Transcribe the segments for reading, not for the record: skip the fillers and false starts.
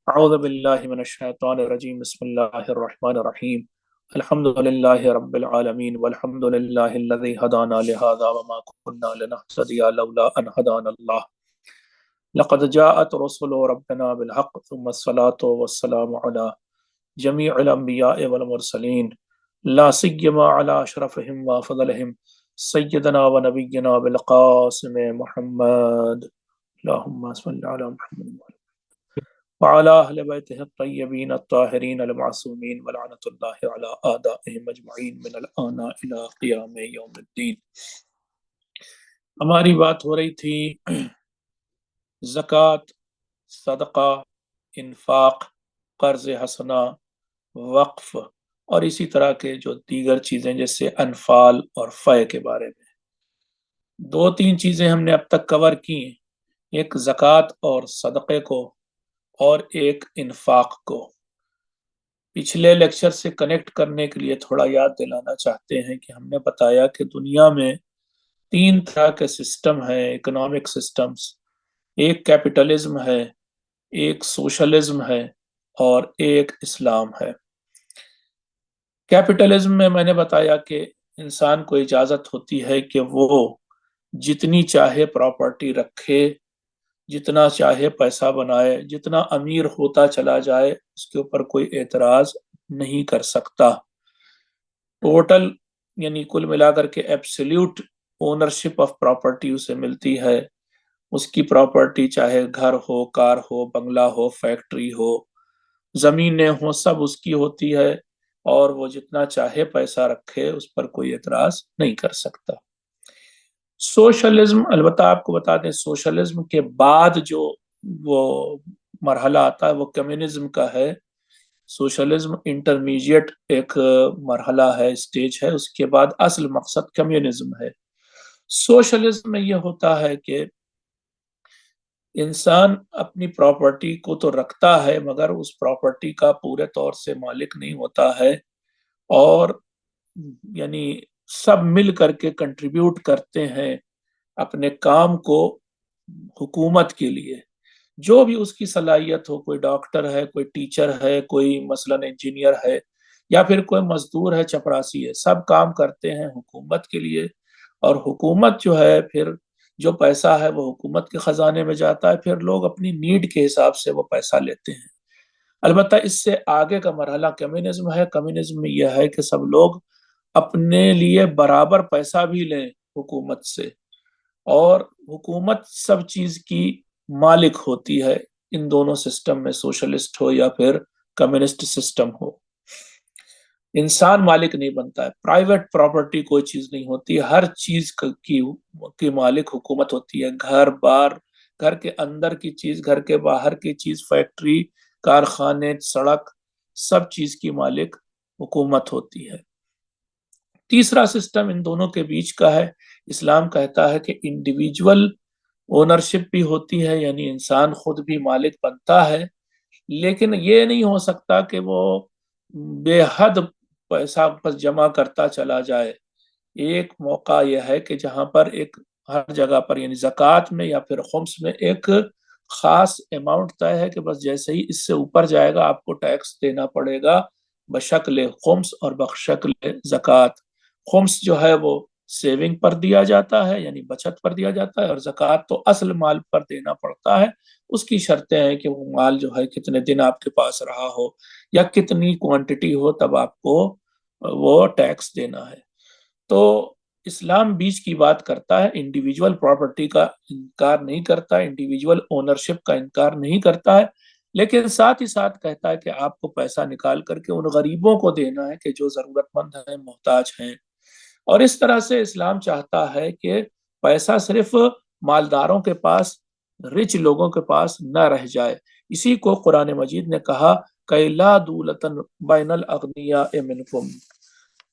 أعوذ بالله من الشيطان الرجيم بسم الله الرحمن الرحيم الحمد لله رب العالمين والحمد لله الذي هدانا لهذا وما كنا لنهتدي لولا أن هدانا الله لقد جاءت رسل ربنا بالحق ثم الصلاة والسلام على جميع الأنبياء والمرسلين لا سيما على أشرفهم وفضلهم سيدنا ونبينا بالقاسم محمد اللهم صل على محمد وعلى أهل بيته الطيبين الطاهرين المعصومين ولعنة الله على أعدائهم أجمعين من الآن إلى قيام يوم الدين۔ ہماری بات ہو رہی تھی زکوٰۃ، صدقہ، انفاق، قرض حسنہ، وقف اور اسی طرح کے جو دیگر چیزیں جیسے انفال اور فے کے بارے میں۔ دو تین چیزیں ہم نے اب تک کور کی ہیں، ایک زکوٰۃ اور صدقے کو اور ایک انفاق کو۔ پچھلے لیکچر سے کنیکٹ کرنے کے لیے تھوڑا یاد دلانا چاہتے ہیں کہ ہم نے بتایا کہ دنیا میں تین طرح کے سسٹم ہیں، اکنامک سسٹمز۔ ایک کیپٹلزم ہے، ایک سوشلزم ہے اور ایک اسلام ہے۔ کیپٹلزم میں نے بتایا کہ انسان کو اجازت ہوتی ہے کہ وہ جتنی چاہے پراپرٹی رکھے، جتنا چاہے پیسہ بنائے، جتنا امیر ہوتا چلا جائے، اس کے اوپر کوئی اعتراض نہیں کر سکتا۔ ٹوٹل یعنی کل ملا کر کے ایبسلیوٹ اونرشپ آف پراپرٹی اسے ملتی ہے۔ اس کی پراپرٹی چاہے گھر ہو، کار ہو، بنگلہ ہو، فیکٹری ہو، زمینیں ہوں، سب اس کی ہوتی ہے، اور وہ جتنا چاہے پیسہ رکھے، اس پر کوئی اعتراض نہیں کر سکتا۔ سوشلزم، البتہ آپ کو بتا دیں سوشلزم کے بعد جو وہ مرحلہ آتا ہے وہ کمیونزم کا ہے۔ سوشلزم انٹرمیڈیٹ ایک مرحلہ ہے، اسٹیج ہے، اس کے بعد اصل مقصد کمیونزم ہے۔ سوشلزم میں یہ ہوتا ہے کہ انسان اپنی پراپرٹی کو تو رکھتا ہے مگر اس پراپرٹی کا پورے طور سے مالک نہیں ہوتا ہے، اور یعنی سب مل کر کے کنٹریبیوٹ کرتے ہیں اپنے کام کو حکومت کے لیے۔ جو بھی اس کی صلاحیت ہو، کوئی ڈاکٹر ہے، کوئی ٹیچر ہے، کوئی مثلاً انجینئر ہے، یا پھر کوئی مزدور ہے، چپراسی ہے، سب کام کرتے ہیں حکومت کے لیے، اور حکومت جو ہے پھر جو پیسہ ہے وہ حکومت کے خزانے میں جاتا ہے، پھر لوگ اپنی نیڈ کے حساب سے وہ پیسہ لیتے ہیں۔ البتہ اس سے آگے کا مرحلہ کمیونزم ہے۔ کمیونزم میں یہ ہے کہ سب لوگ اپنے لیے برابر پیسہ بھی لیں حکومت سے، اور حکومت سب چیز کی مالک ہوتی ہے۔ ان دونوں سسٹم میں، سوشلسٹ ہو یا پھر کمیونسٹ سسٹم ہو، انسان مالک نہیں بنتا ہے، پرائیویٹ پراپرٹی کوئی چیز نہیں ہوتی، ہر چیز کی مالک حکومت ہوتی ہے۔ گھر بار، گھر کے اندر کی چیز، گھر کے باہر کی چیز، فیکٹری، کارخانے، سڑک، سب چیز کی مالک حکومت ہوتی ہے۔ تیسرا سسٹم ان دونوں کے بیچ کا ہے۔ اسلام کہتا ہے کہ انڈیویجول اونرشپ بھی ہوتی ہے، یعنی انسان خود بھی مالک بنتا ہے، لیکن یہ نہیں ہو سکتا کہ وہ بے حد پیسہ بس جمع کرتا چلا جائے۔ ایک موقع یہ ہے کہ جہاں پر ایک ہر جگہ پر یعنی زکوٰۃ میں یا پھر خمس میں ایک خاص اماؤنٹ طے ہے کہ بس جیسے ہی اس سے اوپر جائے گا آپ کو ٹیکس دینا پڑے گا بشکل خمس اور بشکل زکوٰۃ۔ خمس جو ہے وہ سیونگ پر دیا جاتا ہے، یعنی بچت پر دیا جاتا ہے، اور زکوٰۃ تو اصل مال پر دینا پڑتا ہے۔ اس کی شرطیں ہیں کہ وہ مال جو ہے کتنے دن آپ کے پاس رہا ہو یا کتنی کوانٹٹی ہو، تب آپ کو وہ ٹیکس دینا ہے۔ تو اسلام بیچ کی بات کرتا ہے، انڈیویجول پراپرٹی کا انکار نہیں کرتا، انڈیویجول اونرشپ کا انکار نہیں کرتا ہے، لیکن ساتھ ہی ساتھ کہتا ہے کہ آپ کو پیسہ نکال کر کے ان غریبوں کو دینا ہے کہ جو ضرورت مند ہیں، محتاج ہیں۔ اور اس طرح سے اسلام چاہتا ہے کہ پیسہ صرف مالداروں کے پاس، رچ لوگوں کے پاس نہ رہ جائے۔ اسی کو قرآن مجید نے کہا کہ لا دولتن بین الاغنیاء منکم،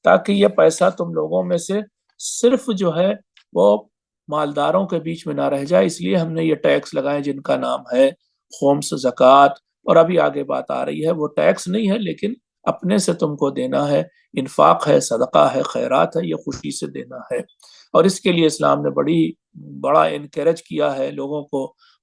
تاکہ یہ پیسہ تم لوگوں میں سے صرف جو ہے وہ مالداروں کے بیچ میں نہ رہ جائے۔ اس لیے ہم نے یہ ٹیکس لگائے جن کا نام ہے خمس، زکوٰۃ، اور ابھی آگے بات آ رہی ہے، وہ ٹیکس نہیں ہے لیکن اپنے سے تم کو دینا ہے، انفاق ہے، صدقہ ہے، خیرات ہے، یہ خوشی سے دینا ہے۔ اور اس کے لیے اسلام نے بڑا انکریج کیا ہے لوگوں کو،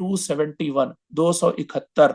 271, 271।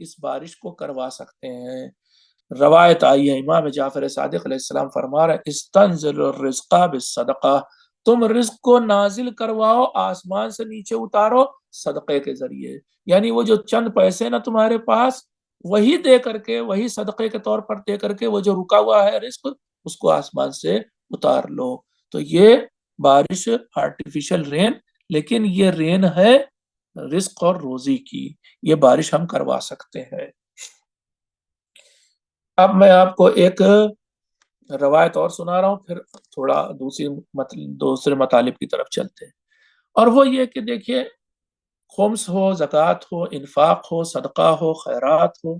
اس بارش کو کروا سکتے ہیں۔ روایت آئی ہے، امام جعفر صادق علیہ السلام فرما رہے استنزل الرزق بالصدقہ، تم رزق کو نازل کرواؤ، آسمان سے نیچے اتارو صدقے کے ذریعے، یعنی وہ جو چند پیسے نا تمہارے پاس، وہی دے کر کے، وہی صدقے کے طور پر دے کر کے وہ جو رکا ہوا ہے رزق، اس کو آسمان سے اتار لو۔ تو یہ بارش آرٹیفیشل رین، لیکن یہ رین ہے رزق اور روزی کی، یہ بارش ہم کروا سکتے ہیں۔ اب میں آپ کو ایک روایت اور سنا رہا ہوں، پھر تھوڑا دوسرے مطالب کی طرف چلتے ہیں، اور وہ یہ کہ دیکھیے خمس ہو، زکوٰۃ ہو، انفاق ہو، صدقہ ہو، خیرات ہو،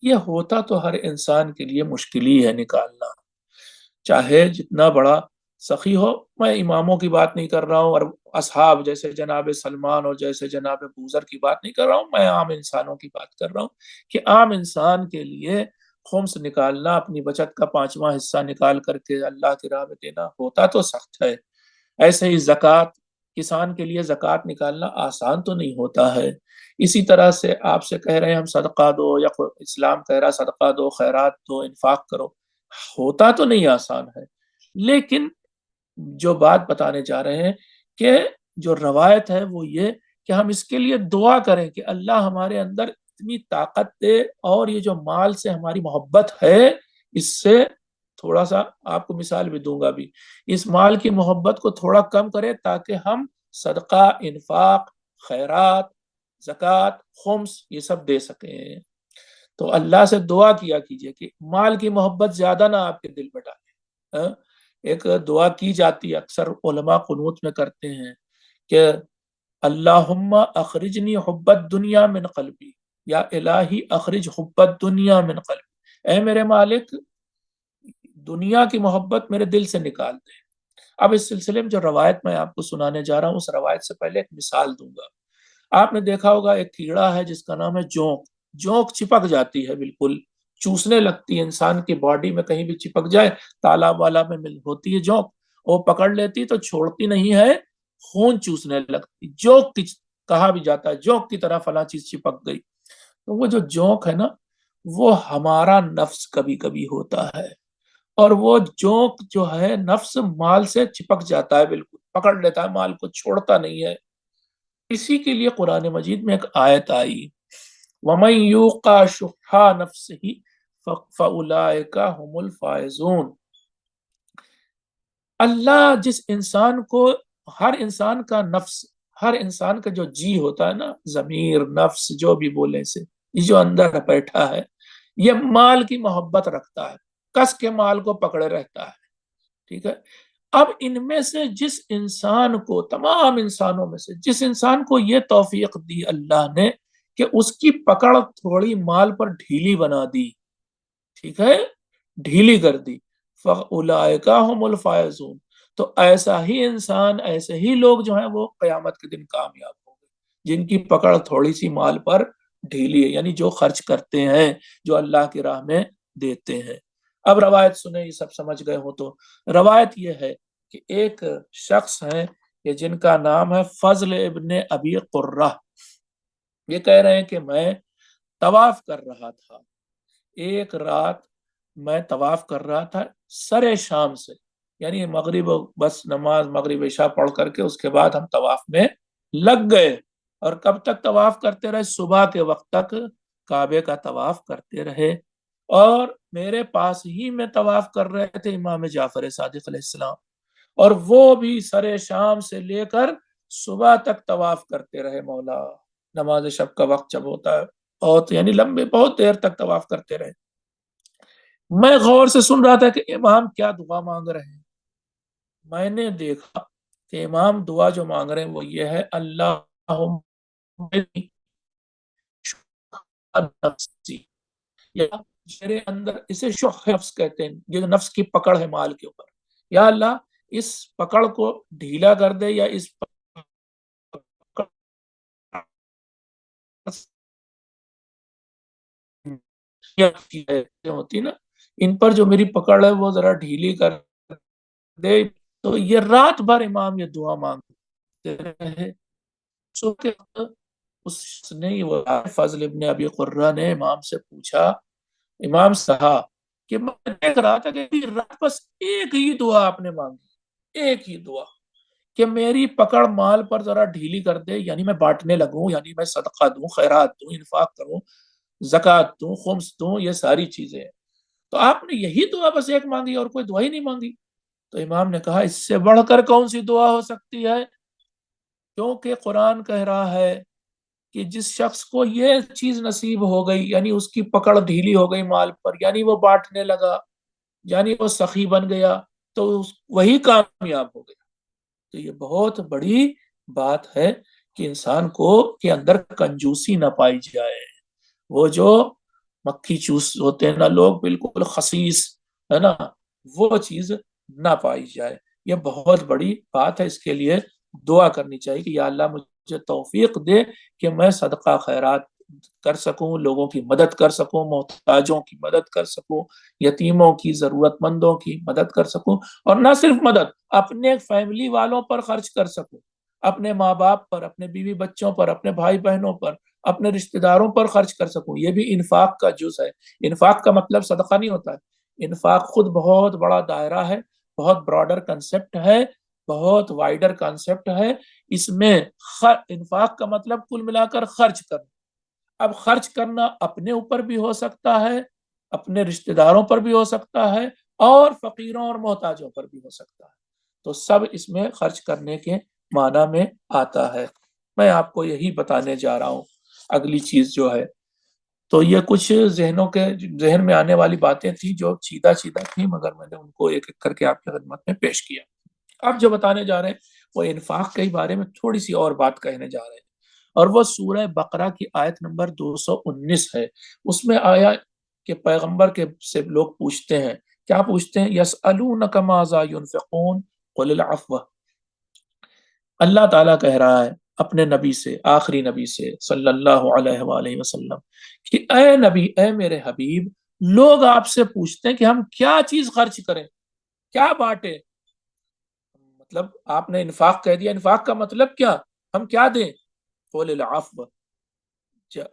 یہ ہوتا تو ہر انسان کے لیے مشکل ہی ہے نکالنا، چاہے جتنا بڑا سخی ہو۔ میں اماموں کی بات نہیں کر رہا ہوں اور اصحاب جیسے جناب سلمان اور جیسے جناب بوذر کی بات نہیں کر رہا ہوں، میں عام انسانوں کی بات کر رہا ہوں کہ عام انسان کے لیے خمس نکالنا، اپنی بچت کا 5واں حصہ نکال کر کے اللہ کی راہ میں دینا ہوتا تو سخت ہے۔ ایسے ہی زکوٰۃ، کسان کے لیے زکوٰۃ نکالنا آسان تو نہیں ہوتا ہے۔ اسی طرح سے آپ سے کہہ رہے ہیں ہم صدقہ دو، یا اسلام کہہ رہا صدقہ دو، خیرات دو، انفاق کرو، ہوتا تو نہیں آسان ہے، لیکن جو بات بتانے جا رہے ہیں کہ جو روایت ہے وہ یہ کہ ہم اس کے لیے دعا کریں کہ اللہ ہمارے اندر اتنی طاقت دے، اور یہ جو مال سے ہماری محبت ہے، اس سے تھوڑا سا آپ کو مثال بھی دوں گا بھی، اس مال کی محبت کو تھوڑا کم کرے تاکہ ہم صدقہ، انفاق، خیرات، زکوٰۃ، خمس یہ سب دے سکیں۔ تو اللہ سے دعا کیا کیجئے کہ مال کی محبت زیادہ نہ آپ کے دل میں ڈالے۔ ایک دعا کی جاتی ہے، اکثر علماء قنوت میں کرتے ہیں کہ اللہم اخرجنی حب الدنیا من قلبی، یا الہی اخرج حب الدنیا من قلبی، اے میرے مالک دنیا کی محبت میرے دل سے نکال دے۔ اب اس سلسلے میں جو روایت میں آپ کو سنانے جا رہا ہوں، اس روایت سے پہلے ایک مثال دوں گا۔ آپ نے دیکھا ہوگا ایک کیڑا ہے جس کا نام ہے جونک، جونک چپک جاتی ہے، بالکل چوسنے لگتی ہے، انسان کی باڈی میں کہیں بھی چپک جائے، تالاب والا میں ہوتی ہے جونک، وہ پکڑ لیتی تو چھوڑتی نہیں ہے، خون چوسنے لگتی، جونک کی کہا بھی جاتا ہے، جونک کی طرح فلاں چیز چپک گئی۔ تو وہ جو جونک ہے نا، وہ ہمارا نفس کبھی کبھی ہوتا ہے، اور وہ جونک جو ہے نفس مال سے چپک جاتا ہے، بالکل پکڑ لیتا ہے مال کو، چھوڑتا نہیں ہے۔ اسی کے لیے قرآن مجید میں ایک آیت آئی وَمَن يُوقَ شُحَّ نَفْسِهِ فَأُولَٰئِكَ هُمُ الْفَائِزُونَ۔ اللہ جس انسان کو، ہر انسان کا نفس، ہر انسان کا جو جی ہوتا ہے نا، ضمیر، نفس، جو بھی بولے سے، یہ جو اندر بیٹھا ہے، یہ مال کی محبت رکھتا ہے، کس کے مال کو پکڑے رہتا ہے، ٹھیک ہے۔ اب ان میں سے جس انسان کو، تمام انسانوں میں سے جس انسان کو یہ توفیق دی اللہ نے کہ اس کی پکڑ تھوڑی مال پر ڈھیلی بنا دی، ٹھیک ہے، ڈھیلی کر دی، فَأُولَٰئِكَ هُمُ الْفَائِزُونَ، تو ایسا ہی انسان، ایسے ہی لوگ جو ہیں وہ قیامت کے دن کامیاب ہوں گے، جن کی پکڑ تھوڑی سی مال پر ڈھیلی ہے، یعنی جو خرچ کرتے ہیں، جو اللہ کی راہ میں دیتے ہیں۔ اب روایت سنیں، یہ سب سمجھ گئے ہو تو روایت یہ ہے کہ ایک شخص ہے کہ جن کا نام ہے فضل ابن ابی قرہ، یہ کہہ رہے ہیں کہ میں طواف کر رہا تھا، ایک رات میں طواف کر رہا تھا سر شام سے، یعنی مغرب، بس نماز مغرب عشاء پڑھ کر کے اس کے بعد ہم طواف میں لگ گئے، اور کب تک طواف کرتے رہے؟ صبح کے وقت تک کعبے کا طواف کرتے رہے، اور میرے پاس ہی میں طواف کر رہے تھے امام جعفر صادق علیہ السلام، اور وہ بھی سر شام سے لے کر صبح تک طواف کرتے رہے مولا، نماز شب کا وقت جب ہوتا ہے، اور یعنی لمبے بہت دیر تک طواف کرتے رہے۔ میں غور سے سن رہا تھا کہ امام کیا دعا مانگ رہے ہیں۔ میں نے دیکھا کہ امام دعا جو مانگ رہے ہیں وہ یہ ہے، اللہم نفسی، یا میرے اندر، اسے شح نفس کہتے ہیں، یہ نفس کی پکڑ ہے مال کے اوپر، یا اللہ اس پکڑ کو ڈھیلا کر دے، یا اس پکڑ ہوتی نا، ان پر جو میری پکڑ ہے وہ ذرا ڈھیلی کر دے۔ تو یہ رات بھر امام یہ دعا مانگتے رہے، صبح کے وقت اس نے وہ فضل ابن ابی قرہ نے امام سے پوچھا، امام سے کہا کہ میں دیکھ رہا تھا کہ رات بس ایک ہی دعا آپ نے مانگی، ایک ہی دعا کہ میری پکڑ مال پر ذرا ڈھیلی کر دے، یعنی میں بانٹنے لگوں، یعنی میں صدقہ دوں، خیرات دوں، انفاق کروں، زکات دوں، خمس دوں، یہ ساری چیزیں۔ تو آپ نے یہی دعا بس ایک مانگی اور کوئی دعا ہی نہیں مانگی؟ تو امام نے کہا اس سے بڑھ کر کون سی دعا ہو سکتی ہے، کیونکہ قرآن کہہ رہا ہے کہ جس شخص کو یہ چیز نصیب ہو گئی، یعنی اس کی پکڑ ڈھیلی ہو گئی مال پر، یعنی وہ بانٹنے لگا، یعنی وہ سخی بن گیا، تو وہی کامیاب ہو گیا۔ تو یہ بہت بڑی بات ہے کہ انسان کو کے اندر کنجوسی نہ پائی جائے، وہ جو مکھی چوس ہوتے ہیں نا لوگ، بالکل خسیس ہے نا، وہ چیز نہ پائی جائے۔ یہ بہت بڑی بات ہے، اس کے لیے دعا کرنی چاہیے کہ یا اللہ مجھے توفیق دے کہ میں صدقہ خیرات کر سکوں، لوگوں کی مدد کر سکوں، محتاجوں کی مدد کر سکوں، یتیموں کی، ضرورت مندوں کی مدد کر سکوں، اور نہ صرف مدد، اپنے فیملی والوں پر خرچ کر سکوں، اپنے ماں باپ پر، اپنے بیوی بچوں پر، اپنے بھائی بہنوں پر، اپنے رشتہ داروں پر خرچ کر سکوں۔ یہ بھی انفاق کا جز ہے۔ انفاق کا مطلب صدقہ نہیں ہوتا ہے، انفاق خود بہت بڑا دائرہ ہے، بہت براڈر کنسپٹ ہے، بہت وائڈر کنسپٹ ہے۔ اس میں انفاق کا مطلب کل ملا کر خرچ کرنا۔ اب خرچ کرنا اپنے اوپر بھی ہو سکتا ہے، اپنے رشتہ داروں پر بھی ہو سکتا ہے، اور فقیروں اور محتاجوں پر بھی ہو سکتا ہے۔ تو سب اس میں خرچ کرنے کے معنی میں آتا ہے۔ میں آپ کو یہی بتانے جا رہا ہوں۔ اگلی چیز جو ہے، تو یہ کچھ ذہن میں آنے والی باتیں تھیں جو سیدھا سیدھا تھیں، مگر میں نے ان کو ایک ایک کر کے آپ کی خدمت میں پیش کیا۔ اب جو بتانے جا رہے ہیں وہ انفاق کے بارے میں تھوڑی سی اور بات کہنے جا رہے ہیں، اور وہ سورہ بقرہ کی آیت نمبر 219 ہے۔ اس میں آیا کہ پیغمبر کے سے لوگ پوچھتے ہیں، کیا پوچھتے ہیں؟ یسألونک ماذا ينفقون قل العفو۔ اللہ تعالیٰ کہہ رہا ہے اپنے نبی سے، آخری نبی سے صلی اللہ علیہ وآلہ وسلم، کہ اے نبی، اے میرے حبیب، لوگ آپ سے پوچھتے ہیں کہ ہم کیا چیز خرچ کریں، کیا بانٹیں۔ مطلب آپ نے انفاق کہہ دیا، انفاق کا مطلب کیا، ہم کیا دیں؟ قول العفو،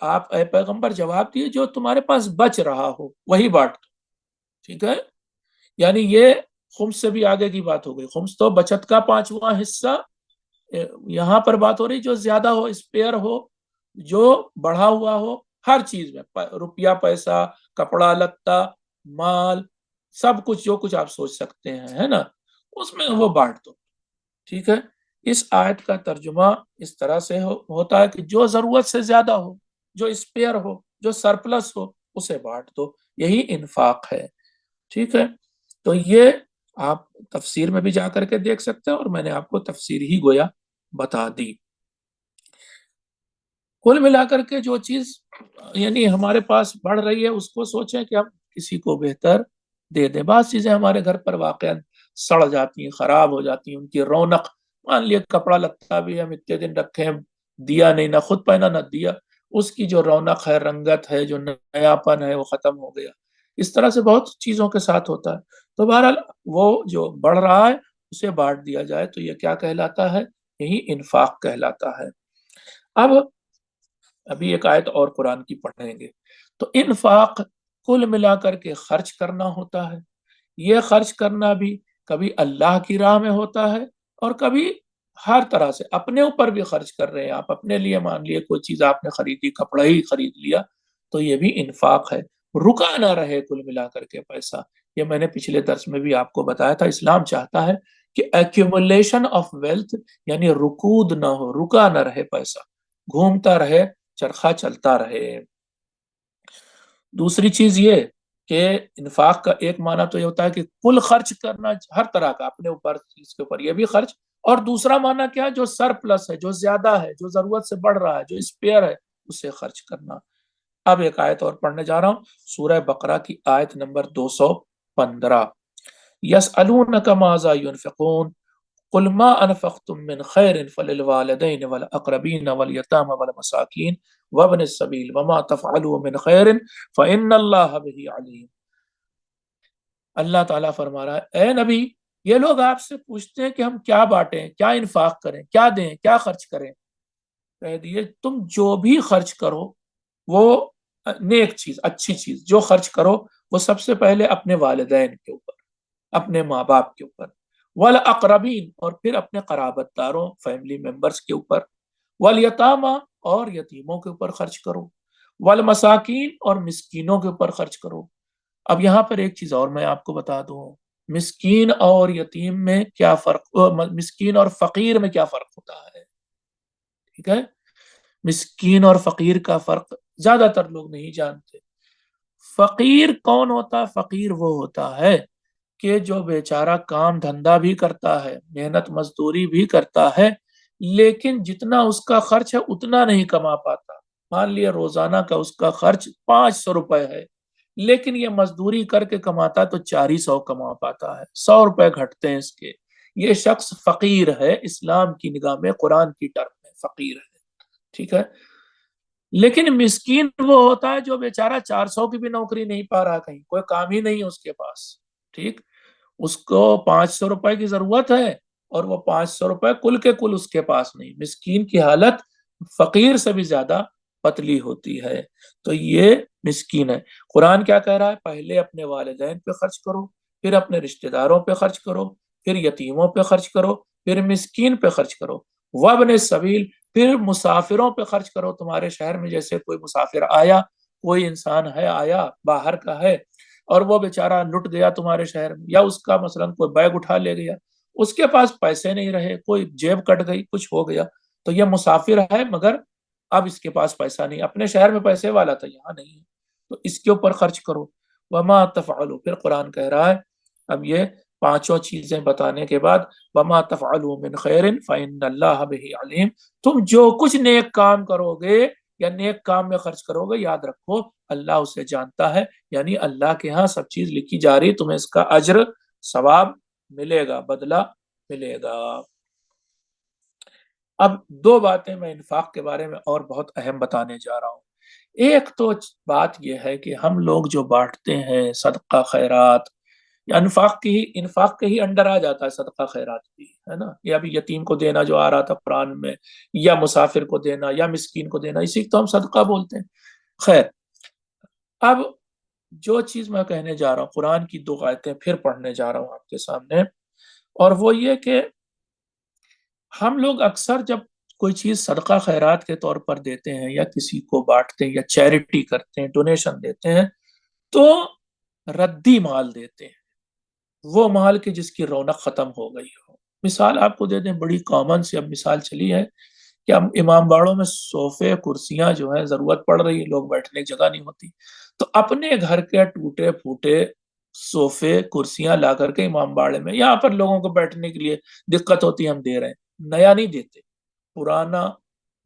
آپ اے پیغمبر جواب دیے جو تمہارے پاس بچ رہا ہو وہی بانٹ دو، ٹھیک ہے؟ یعنی یہ خمس سے بھی آگے کی بات ہو گئی۔ خمس تو بچت کا 5واں حصہ، یہاں پر بات ہو رہی جو زیادہ ہو، اسپیئر ہو، جو بڑھا ہوا ہو، ہر چیز میں، روپیہ پیسہ، کپڑا لتا، مال، سب کچھ جو کچھ آپ سوچ سکتے ہیں، ہے نا، اس میں وہ بانٹ دو، ٹھیک ہے؟ اس آیت کا ترجمہ اس طرح سے ہوتا ہے کہ جو ضرورت سے زیادہ ہو، جو اسپیئر ہو، جو سرپلس ہو، اسے بانٹ دو، یہی انفاق ہے، ٹھیک ہے؟ تو یہ آپ تفسیر میں بھی جا کر کے دیکھ سکتے ہیں، اور میں نے آپ کو تفسیر ہی گویا بتا دی۔ کل ملا کر کے جو چیز یعنی ہمارے پاس بڑھ رہی ہے، اس کو سوچیں کہ ہم کسی کو بہتر دے دیں۔ بعض چیزیں ہمارے گھر پر واقعا سڑ جاتی ہیں، خراب ہو جاتی ہیں، ان کی رونق، مان لیے کپڑا لتا بھی ہم اتنے دن رکھے، دیا نہیں، نہ خود پہنا نہ دیا، اس کی جو رونق ہے، رنگت ہے، جو نیاپن ہے، وہ ختم ہو گیا۔ اس طرح سے بہت چیزوں کے ساتھ ہوتا ہے۔ تو بہرحال وہ جو بڑھ رہا ہے اسے بانٹ دیا جائے، تو یہ کیا کہلاتا ہے؟ یہی انفاق کہلاتا ہے۔ اب ابھی ایک آیت اور قرآن کی پڑھیں گے۔ تو انفاق کل ملا کر کے خرچ کرنا ہوتا ہے۔ یہ خرچ کرنا بھی کبھی اللہ کی راہ میں ہوتا ہے، اور کبھی ہر طرح سے اپنے اوپر بھی خرچ کر رہے ہیں آپ، اپنے لیے مان لیے کوئی چیز آپ نے خریدی، کپڑا ہی خرید لیا، تو یہ بھی انفاق ہے۔ رکا نہ رہے کل ملا کر کے پیسہ، یہ میں نے پچھلے درس میں بھی آپ کو بتایا تھا۔ اسلام چاہتا ہے کہ ایکومولیشن آف ویلتھ، یعنی رکود نہ ہو، رکا نہ رہے پیسہ، گھومتا رہے، چرخہ چلتا رہے۔ دوسری چیز یہ کہ انفاق کا ایک معنی تو یہ ہوتا ہے کہ کل خرچ کرنا، ہر طرح کا اپنے اوپر، چیز کے اوپر، یہ بھی خرچ۔ اور دوسرا معنی کیا؟ جو سرپلس ہے، جو زیادہ ہے، جو ضرورت سے بڑھ رہا ہے، جو اسپیئر ہے، اسے خرچ کرنا۔ اب ایک آیت اور پڑھنے جا رہا ہوں، سورہ بقرہ کی آیت نمبر 215۔ یسألونک ماذا ينفقون قل ما انفقتم من خیر فللوالدین والاقربین والیتامى والمساکین وابن السبیل وما تفعلوا من خیر فإن اللہ به علیم۔ اللہ تعالیٰ فرما رہا ہے اے نبی، یہ لوگ آپ سے پوچھتے ہیں کہ ہم کیا بانٹیں، کیا انفاق کریں، کیا دیں، کیا خرچ کریں۔ کہہ دیے تم جو بھی خرچ کرو وہ نیک چیز اچھی چیز جو خرچ کرو وہ سب سے پہلے اپنے والدین کے اوپر، اپنے ماں باپ کے اوپر، والاقربین اور پھر اپنے قرابت داروں فیملی ممبرس کے اوپر، والیتاما اور یتیموں کے اوپر خرچ کرو، والمساکین اور مسکینوں کے اوپر خرچ کرو۔ اب یہاں پر ایک چیز اور میں آپ کو بتا دوں، مسکین اور یتیم میں کیا فرق، مسکین اور فقیر میں کیا فرق ہوتا ہے؟ ٹھیک ہے، مسکین اور فقیر کا فرق زیادہ تر لوگ نہیں جانتے۔ فقیر کون ہوتا ہے؟ فقیر وہ ہوتا ہے کہ جو بیچارہ کام دھندا بھی کرتا ہے، محنت مزدوری بھی کرتا ہے، لیکن جتنا اس کا خرچ ہے اتنا نہیں کما پاتا۔ مان لیا روزانہ کا اس کا خرچ 500 روپے ہے، لیکن یہ مزدوری کر کے کماتا تو 400 کما پاتا ہے، 100 روپے گھٹتے ہیں اس کے۔ یہ شخص فقیر ہے اسلام کی نگاہ میں، قرآن کی ٹرم میں فقیر ہے، ٹھیک ہے۔ لیکن مسکین وہ ہوتا ہے جو بیچارہ 400 کی بھی نوکری نہیں پا رہا، کہیں کوئی کام ہی نہیں ہے اس کے پاس، ٹھیک، اس کو 500 روپے کی ضرورت ہے اور وہ 500 روپے کل کے کل اس کے پاس نہیں۔ مسکین کی حالت فقیر سے بھی زیادہ پتلی ہوتی ہے، تو یہ مسکین ہے۔ قرآن کیا کہہ رہا ہے؟ پہلے اپنے والدین پہ خرچ کرو، پھر اپنے رشتہ داروں پہ خرچ کرو، پھر یتیموں پہ خرچ کرو، پھر مسکین پہ خرچ کرو، وابن السبیل، پھر مسافروں پہ خرچ کرو۔ تمہارے شہر میں جیسے کوئی مسافر آیا، کوئی انسان ہے آیا باہر کا ہے اور وہ بیچارہ لٹ گیا تمہارے شہر میں، یا اس کا مثلا کوئی بیگ اٹھا لے گیا، اس کے پاس پیسے نہیں رہے، کوئی جیب کٹ گئی، کچھ ہو گیا، تو یہ مسافر ہے مگر اب اس کے پاس پیسہ نہیں، اپنے شہر میں پیسے والا تھا یہاں نہیں ہے، تو اس کے اوپر خرچ کرو۔ وما تفعلوا، پھر قرآن کہہ رہا ہے اب یہ پانچوں چیزیں بتانے کے بعد، وما تفعلوا من خیر فإن اللہ بہ علیم، تم جو کچھ نیک کام کرو گے یا نیک کام میں خرچ کرو گے، یاد رکھو اللہ اسے جانتا ہے، یعنی اللہ کے ہاں سب چیز لکھی جا رہی، تمہیں اس کا اجر ثواب ملے گا، بدلہ ملے گا۔ اب دو باتیں میں انفاق کے بارے میں اور بہت اہم بتانے جا رہا ہوں۔ ایک تو بات یہ ہے کہ ہم لوگ جو بانٹتے ہیں صدقہ خیرات یا انفاق کے ہی انڈر آ جاتا ہے صدقہ خیرات بھی، ہے نا، یا ابھی یتیم کو دینا جو آ رہا تھا قرآن میں، یا مسافر کو دینا یا مسکین کو دینا، اسی کو ہم صدقہ بولتے ہیں۔ خیر، اب جو چیز میں کہنے جا رہا ہوں، قرآن کی دو آیتیں پھر پڑھنے جا رہا ہوں آپ کے سامنے، اور وہ یہ کہ ہم لوگ اکثر جب کوئی چیز صدقہ خیرات کے طور پر دیتے ہیں یا کسی کو بانٹتے ہیں یا چیریٹی کرتے ہیں، ڈونیشن دیتے ہیں، تو ردی مال دیتے ہیں، وہ مال کی جس کی رونق ختم ہو گئی ہو۔ مثال آپ کو دے دیں، بڑی کامن سی اب مثال چلی ہے کہ اب امام باڑوں میں صوفے کرسیاں جو ہیں ضرورت پڑ رہی ہے، لوگ بیٹھنے کی جگہ نہیں ہوتی، تو اپنے گھر کے ٹوٹے پھوٹے صوفے کرسیاں لا کر کے امام باڑے میں، یہاں پر لوگوں کو بیٹھنے کے لیے دقت ہوتی ہے، ہم دے رہے ہیں، نیا نہیں دیتے، پرانا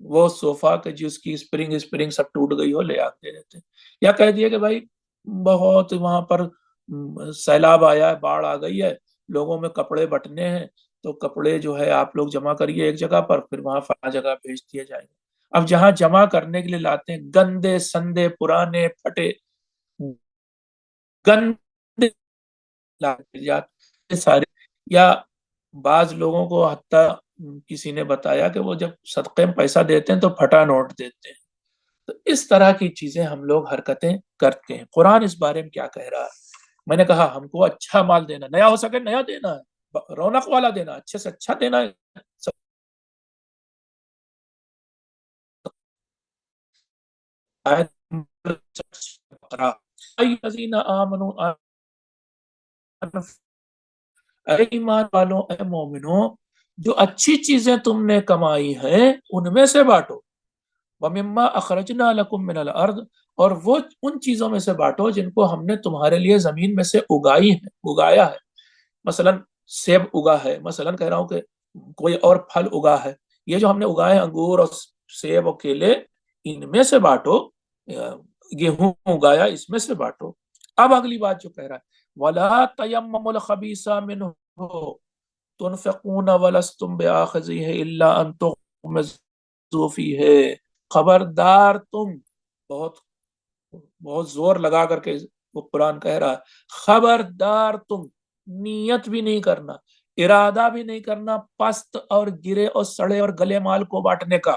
وہ صوفہ کہ جس کی اسپرنگ سب ٹوٹ گئی ہو لے آ کے دے دیتے ہیں۔ یا کہہ دیا کہ بھائی بہت وہاں پر سیلاب آیا ہے، باڑھ آ گئی ہے، لوگوں میں کپڑے بٹنے ہیں، تو کپڑے جو ہے آپ لوگ جمع کریے ایک جگہ پر، پھر وہاں فلاں جگہ بھیج دیا جائے گا۔ اب جہاں جمع کرنے کے لیے لاتے ہیں گندے سندے پرانے پھٹے گندے سارے، یا بعض لوگوں کو حتیٰ کسی نے بتایا کہ وہ جب صدقے میں پیسہ دیتے ہیں تو پھٹا نوٹ دیتے ہیں، تو اس طرح کی چیزیں ہم لوگ حرکتیں کرتے ہیں۔ قرآن اس بارے میں کیا کہہ رہا ہے؟ میں نے کہا ہم کو اچھا مال دینا، نیا ہو سکے نیا دینا ہے، رونق والا دینا، اچھے سے اچھا دینا ہے۔ اے ایمان والوں، اے مومنوں، جو اچھی چیزیں تم نے کمائی ہیں ان میں سے بانٹو، وَمِمَّا أَخْرَجْنَا لَكُم مِّنَ الْأَرْضِ، اور وہ ان چیزوں میں سے بانٹو جن کو ہم نے تمہارے لیے زمین میں سے اگایا ہے، مثلا سیب اگا ہے، مثلا کہہ رہا ہوں کہ کوئی اور پھل اگا ہے، یہ جو ہم نے اگائے ہیں انگور اور سیب اور کیلے، ان میں سے بانٹو، گیہوں اگایا اس میں سے بانٹو۔ اب اگلی بات جو کہہ رہا ہے وَلَا تَيَمَّمُوا الْخَبِيثَ مِنْهُ تُنْفِقُونَ وَلَسْتُمْ بِآخِذِيهِ إِلَّا أَن تُغْمِضُوا فِيهِ، خبردار تم، بہت بہت زور لگا کر کے وہ قرآن کہہ رہا ہے، خبردار تم نیت بھی نہیں کرنا، ارادہ بھی نہیں کرنا پست اور گرے اور سڑے اور گلے مال کو بانٹنے کا،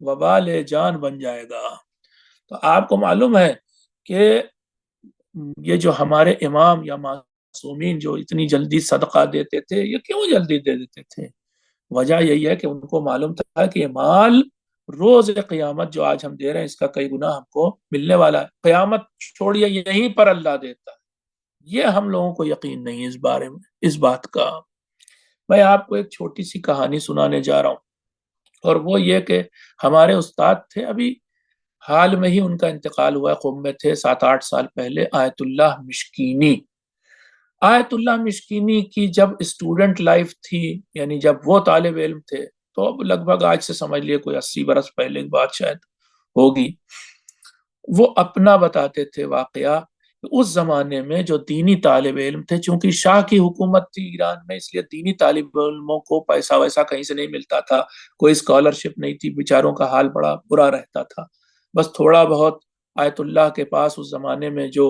وبال جان بن جائے گا۔ تو آپ کو معلوم ہے کہ یہ جو ہمارے امام یا معصومین جو اتنی جلدی صدقہ دیتے تھے، یہ کیوں جلدی دے دیتے تھے؟ وجہ یہی ہے کہ ان کو معلوم تھا کہ یہ مال روز قیامت جو آج ہم دے رہے ہیں، اس کا کئی گنا ہم کو ملنے والا ہے، قیامت چھوڑیے یہیں پر اللہ دیتا ہے۔ یہ ہم لوگوں کو یقین نہیں اس بارے میں، اس بات کا۔ میں آپ کو ایک چھوٹی سی کہانی سنانے جا رہا ہوں، اور وہ یہ کہ ہمارے استاد تھے، ابھی حال میں ہی ان کا انتقال ہوا، قم میں تھے 7-8 سال پہلے، آیت اللہ مشکینی۔ آیت اللہ مشکینی کی جب اسٹوڈنٹ لائف تھی، یعنی جب وہ طالب علم تھے، تو اب لگ بھگ آج سے سمجھ لیے کوئی 80 برس پہلے کی بات شاید ہوگی، وہ اپنا بتاتے تھے واقعہ کہ اس زمانے میں جو دینی طالب علم تھے، چونکہ شاہ کی حکومت تھی ایران میں، اس لیے دینی طالب علموں کو پیسہ ویسا کہیں سے نہیں ملتا تھا، کوئی اسکالرشپ نہیں تھی، بیچاروں کا حال بڑا برا رہتا تھا۔ بس تھوڑا بہت آیت اللہ کے پاس اس زمانے میں جو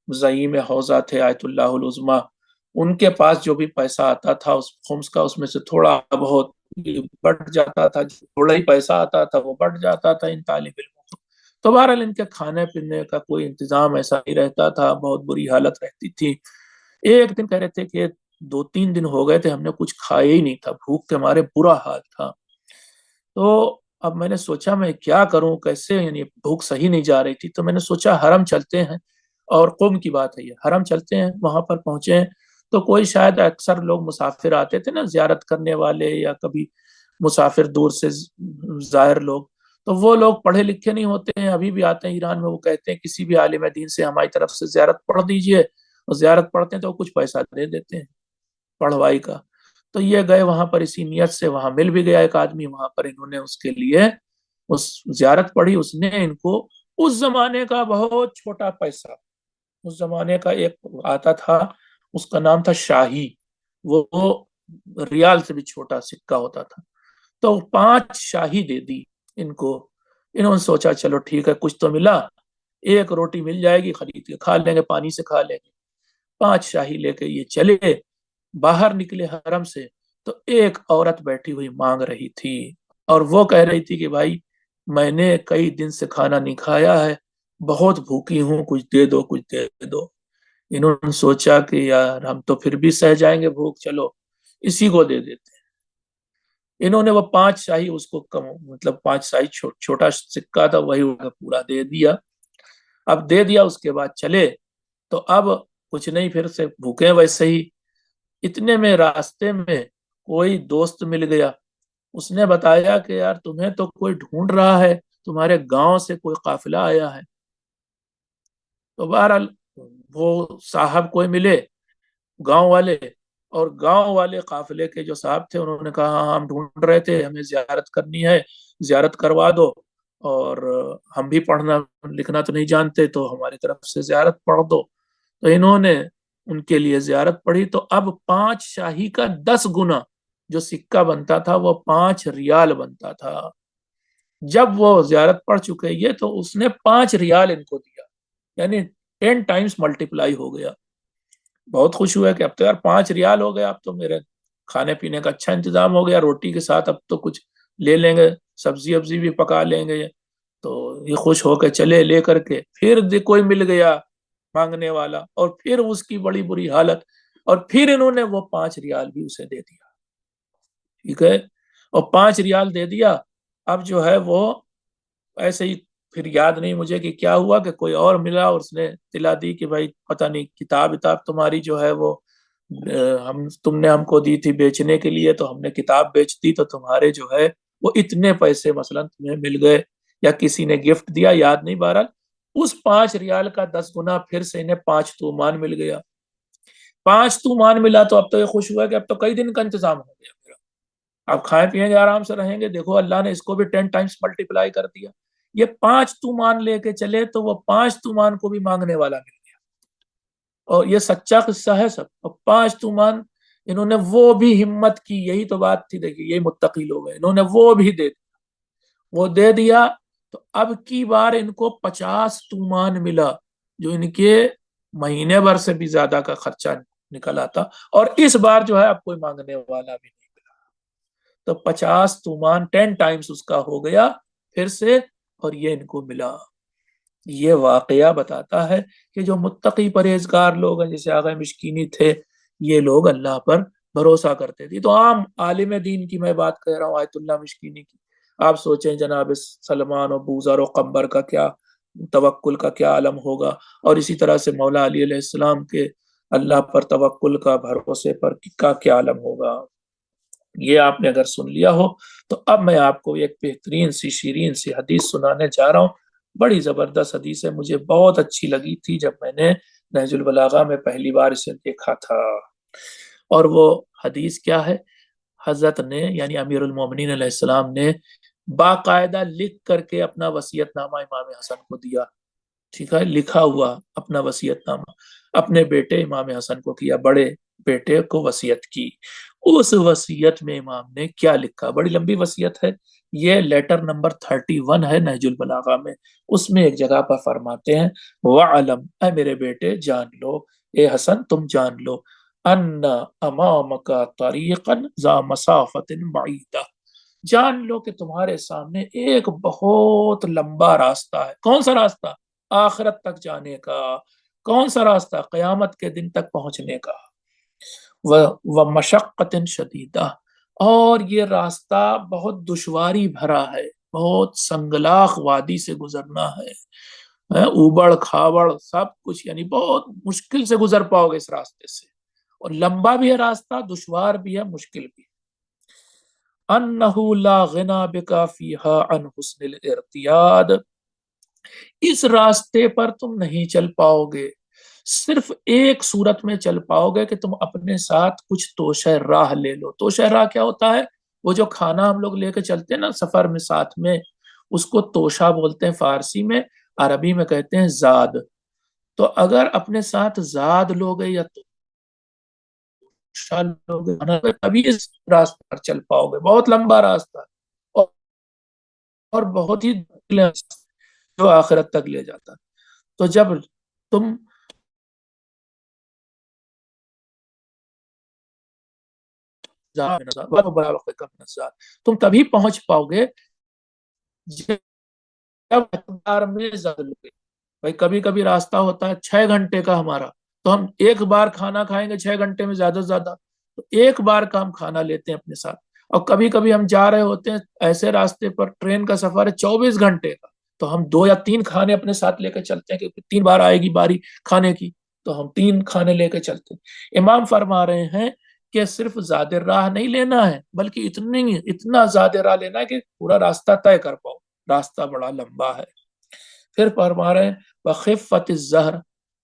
زعیم حوزہ تھے آیت اللہ العظمیٰ، ان کے پاس جو بھی پیسہ آتا تھا اس خمس کا، اس میں سے تھوڑا بہت بڑھ جاتا تھا، تھوڑا ہی پیسہ آتا تھا وہ بڑھ جاتا تھا ان طالب علموں کو۔ تو بہرحال ان کے کھانے پینے کا کوئی انتظام ایسا نہیں رہتا تھا، بہت بری حالت رہتی تھی۔ ایک دن کہہ رہے تھے کہ 2-3 دن ہو گئے تھے ہم نے کچھ کھایا ہی نہیں تھا، بھوک کے ہمارے برا حال تھا۔ تو اب میں نے سوچا میں کیا کروں، کیسے، یعنی بھوک صحیح نہیں جا رہی تھی، تو میں نے سوچا حرم چلتے ہیں، اور قم کی بات ہے یہ، حرم چلتے ہیں۔ وہاں پر پہنچے ہیں تو کوئی شاید اکثر لوگ مسافر آتے تھے نا زیارت کرنے والے، یا کبھی مسافر دور سے زائر لوگ، تو وہ لوگ پڑھے لکھے نہیں ہوتے ہیں، ابھی بھی آتے ہیں ایران میں، وہ کہتے ہیں کسی بھی عالم دین سے ہماری طرف سے زیارت پڑھ دیجئے، اور زیارت پڑھتے ہیں تو کچھ پیسہ دے دیتے ہیں پڑھوائی کا۔ تو یہ گئے وہاں پر اسی نیت سے، وہاں مل بھی گیا ایک آدمی، وہاں پر انہوں نے اس کے لیے اس زیارت پڑھی، اس نے ان کو اس زمانے کا بہت چھوٹا پیسہ، اس زمانے کا ایک آتا تھا، اس کا نام تھا شاہی، وہ ریال سے بھی چھوٹا سکہ ہوتا تھا، تو 5 شاہی دے دی ان کو۔ انہوں نے سوچا چلو ٹھیک ہے، کچھ تو ملا، ایک روٹی مل جائے گی، خرید کے کھا لیں گے، پانی سے کھا لیں گے۔ 5 شاہی لے کے یہ چلے، باہر نکلے حرم سے، تو ایک عورت بیٹھی ہوئی مانگ رہی تھی، اور وہ کہہ رہی تھی کہ بھائی میں نے کئی دن سے کھانا نہیں کھایا ہے، بہت بھوکی ہوں، کچھ دے دو، کچھ دے دو۔ انہوں نے سوچا کہ یار ہم تو پھر بھی سہ جائیں گے بھوک، چلو اسی کو دے دیتے ہیں۔ انہوں نے وہ 5 شاہی اس کو مطلب 5 شاہی چھوٹا سکہ تھا، وہی پورا دے دیا۔ اب دے دیا، اس کے بعد چلے، تو اب کچھ نہیں، پھر سے بھوکے ویسے ہی۔ اتنے میں راستے میں کوئی دوست مل گیا، اس نے بتایا کہ یار تمہیں تو کوئی ڈھونڈ رہا ہے، تمہارے گاؤں سے کوئی قافلہ آیا ہے۔ تو بہرحال وہ صاحب کوئی ملے گاؤں والے، اور گاؤں والے قافلے کے جو صاحب تھے انہوں نے کہا ہاں ہم ڈھونڈ رہے تھے، ہمیں زیارت کرنی ہے، زیارت کروا دو، اور ہم بھی پڑھنا لکھنا تو نہیں جانتے، تو ہماری طرف سے زیارت پڑھ دو۔ تو انہوں نے ان کے لیے زیارت پڑھی، تو اب 5 شاہی کا 10 گنا جو سکہ بنتا تھا وہ 5 ریال بنتا تھا۔ جب وہ زیارت پڑھ چکے یہ، تو اس نے 5 ریال ان کو دیا، یعنی 10 ٹائمز ملٹیپلائی ہو گیا۔ بہت خوش ہوئے کہ اب تو یار 5 ریال ہو گیا، اب تو میرے کھانے پینے کا اچھا انتظام ہو گیا، روٹی کے ساتھ اب تو کچھ لے لیں گے، سبزی ابزی بھی پکا لیں گے۔ تو یہ خوش ہو کے چلے، لے کر کے پھر کوئی مل گیا مانگنے والا، اور پھر اس کی بڑی بری حالت، اور پھر انہوں نے وہ 5 ریال بھی اسے دے دیا، ٹھیک ہے، اور 5 ریال دے دیا۔ اب جو ہے وہ ایسے ہی، پھر یاد نہیں مجھے کہ کیا ہوا، کہ کوئی اور ملا اور اس نے اطلاع دی کہ بھائی پتہ نہیں کتاب تمہاری جو ہے وہ تم نے ہم کو دی تھی بیچنے کے لیے، تو ہم نے کتاب بیچ دی، تو تمہارے جو ہے وہ اتنے پیسے مثلا تمہیں مل گئے، یا کسی نے گفٹ دیا، یاد نہیں، بہرحال اس 5 ریال کا 10 گنا پھر سے انہیں 5 تومان مل گیا۔ 5 تومان ملا تو اب تو یہ خوش ہوا کہ اب تو کئی دن کا انتظام ہو گیا میرا، اب کھائیں پیئیں گے، آرام سے رہیں گے۔ دیکھو اللہ نے اس کو بھی 10 ٹائمز ملٹیپلائی کر دیا۔ یہ 5 تومان لے کے چلے، تو وہ 5 تومان کو بھی مانگنے والا مل گیا، اور یہ سچا قصہ ہے سب۔ اور 5 تومان انہوں نے وہ بھی ہمت کی، یہی تو بات تھی، دیکھیے یہی متقی لوگ ہیں، انہوں نے وہ بھی دے دیا، وہ دے دیا۔ تو اب کی بار ان کو 50 تومان ملا، جو ان کے مہینے بھر سے بھی زیادہ کا خرچہ نکل آتا، اور اس بار جو ہے اب کوئی مانگنے والا بھی نہیں ملا۔ تو 50 تومان 10 ٹائمز اس کا ہو گیا پھر سے اور یہ ان کو ملا۔ یہ واقعہ بتاتا ہے کہ جو متقی پرہیزگار لوگ ہیں، جیسے آغا مشکینی تھے، یہ لوگ اللہ پر بھروسہ کرتے تھے۔ تو عام عالم دین کی میں بات کہہ رہا ہوں، آیت اللہ مشکینی کی۔ آپ سوچیں جناب سلمان و بوذر و قمبر کا کیا توکل کا کیا عالم ہوگا، اور اسی طرح سے مولا علی علیہ السلام کے اللہ پر توکل کا، بھروسے پر کا کیا عالم ہوگا۔ یہ آپ نے اگر سن لیا ہو تو اب میں آپ کو ایک بہترین سی شیرین سی حدیث سنانے جا رہا ہوں۔ بڑی زبردست حدیث ہے، مجھے بہت اچھی لگی تھی جب میں نے نہج البلاغہ میں پہلی بار اسے دیکھا تھا۔ اور وہ حدیث کیا ہے؟ حضرت نے یعنی امیر المومنین علیہ السلام نے باقاعدہ لکھ کر کے اپنا وصیت نامہ امام حسن کو دیا، ٹھیک ہے، لکھا ہوا اپنا وصیت نامہ اپنے بیٹے امام حسن کو کیا، بڑے بیٹے کو وصیت کی۔ اس وصیت میں امام نے کیا لکھا؟ بڑی لمبی وصیت ہے، یہ لیٹر نمبر 31 ہے نہج البلاغہ میں۔ اس میں ایک جگہ پر فرماتے ہیں وَعَلَمْ، اے میرے بیٹے جان لو، اے حسن تم جان لو، ان امامک طریقا ذا مسافت بعیدہ، جان لو کہ تمہارے سامنے ایک بہت لمبا راستہ ہے۔ کون سا راستہ؟ آخرت تک جانے کا۔ کون سا راستہ؟ قیامت کے دن تک پہنچنے کا۔ وَمَشَقَّةٍ شَدِیدَةٍ، اور یہ راستہ بہت دشواری بھرا ہے، بہت سنگلاخ وادی سے گزرنا ہے، اوبڑ کھاوڑ سب کچھ، یعنی بہت مشکل سے گزر پاؤ گے اس راستے سے، اور لمبا بھی ہے راستہ، دشوار بھی ہے، مشکل بھی ہے۔ انَّهُ لَا غِنَى بِكَ فِيهَا عَنْ حُسْنِ الْاِرْتِيَادِ، اس راستے پر تم نہیں چل پاؤ گے، صرف ایک صورت میں چل پاؤ گے کہ تم اپنے ساتھ کچھ توشہ راہ لے لو۔ توشہ راہ کیا ہوتا ہے؟ وہ جو کھانا ہم لوگ لے کے چلتے ہیں نا سفر میں ساتھ میں، اس کو توشہ بولتے ہیں فارسی میں، عربی میں کہتے ہیں زاد۔ تو اگر اپنے ساتھ زاد لوگے یا توشہ لوگے تبھی اس راستے پر چل پاؤ گے۔ بہت لمبا راستہ اور بہت ہی جو آخرت تک لے جاتا ہے۔ تو جب تم تم تبھی پہنچ پاؤ گے جب اقتدار میں زیادہ لوگے۔ بھائی کبھی کبھی راستہ ہوتا ہے 6 گھنٹے کا ہمارا، تو ہم ایک بار کھانا کھائیں گے 6 گھنٹے میں زیادہ سے زیادہ، تو ایک بار کا ہم کھانا لیتے ہیں اپنے ساتھ۔ اور کبھی کبھی ہم جا رہے ہوتے ہیں ایسے راستے پر، ٹرین کا سفر ہے 24 گھنٹے کا، تو ہم 2 یا 3 کھانے اپنے ساتھ لے کے چلتے ہیں، کیونکہ 3 بار آئے گی باری کھانے کی، تو ہم 3 کھانے لے کے چلتے ہیں۔ امام فرما رہے ہیں کہ صرف زیادہ راہ نہیں لینا ہے، بلکہ اتنا زیادہ راہ لینا ہے کہ پورا راستہ طے کر پاؤ، راستہ بڑا لمبا ہے۔ پھر فرما رہے ہیں وَخِفَّةِ الزَّهْرِ،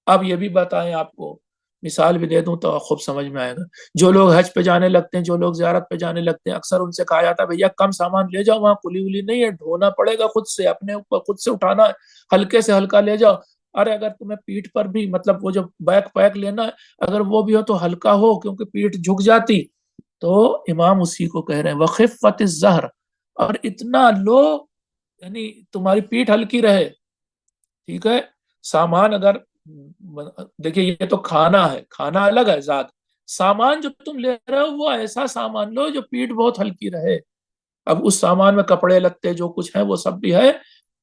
اب یہ بھی بتائیں آپ کو، مثال بھی دے دوں تو خوب سمجھ میں آئے گا۔ جو لوگ حج پہ جانے لگتے ہیں، جو لوگ زیارت پہ جانے لگتے ہیں، اکثر ان سے کہا جاتا ہے بھیا کم سامان لے جاؤ، وہاں کلی ولی نہیں ہے، ڈھونا پڑے گا خود سے، اپنے اوپر خود سے اٹھانا ہے، ہلکے سے ہلکا لے جاؤ۔ ارے اگر تمہیں پیٹھ پر بھی مطلب وہ جو بیک پیک لینا ہے اگر وہ بھی ہو تو ہلکا ہو، کیونکہ پیٹھ جھک جاتی۔ تو امام اسی کو کہہ رہے ہیں وَخِفَّةِ الزَّهْرِ، اور اتنا لو یعنی تمہاری پیٹھ ہلکی رہے، ٹھیک ہے۔ سامان اگر دیکھیے یہ تو کھانا ہے، کھانا الگ ہے ذات، سامان جو تم لے رہے ہو وہ ایسا سامان لو جو پیٹھ بہت ہلکی رہے۔ اب اس سامان میں کپڑے لتے جو کچھ ہے وہ سب بھی ہے،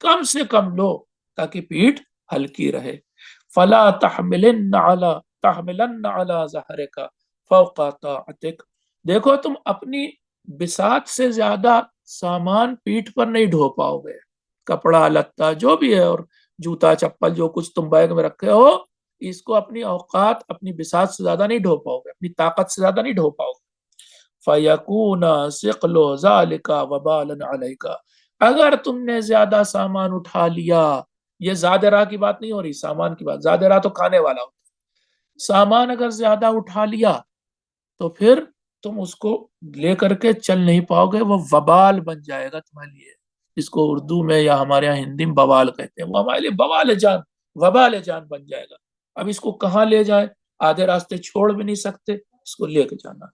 کم سے کم لو تاکہ پیٹھ ہلکی رہے۔ فلا تحملن علی ظہرک فوق طاعتک، دیکھو تم اپنی بساط سے زیادہ سامان پیٹھ پر نہیں ڈھو پاؤ گے، کپڑا لتا جو بھی ہے اور جوتا چپل جو کچھ تم بیگ میں رکھے ہو، اس کو اپنی اوقات اپنی بساط سے زیادہ نہیں ڈھو پاؤ گے، اپنی طاقت سے زیادہ نہیں ڈھو پاؤ گے۔ فَيَكُونَ ثِقْلُ ذَلِكَ وَبَالًا عَلَيْكَ، اگر تم نے زیادہ سامان اٹھا لیا، یہ زیادہ راہ کی بات نہیں ہو رہی، سامان کی بات، زیادہ راہ تو کھانے والا ہوتا ہے، سامان اگر زیادہ اٹھا لیا تو پھر تم اس کو لے کر کے چل نہیں پاؤ گے، وہ وبال بن جائے گا تمہارے لیے، اس کو اردو میں یا ہمارے یہاں ہندی میں بوال کہتے ہیں، وہ ہمارے لیے بوال جان، وبال جان بن جائے گا۔ اب اس کو کہاں لے جائے؟ آدھے راستے چھوڑ بھی نہیں سکتے، اس کو لے کے جانا۔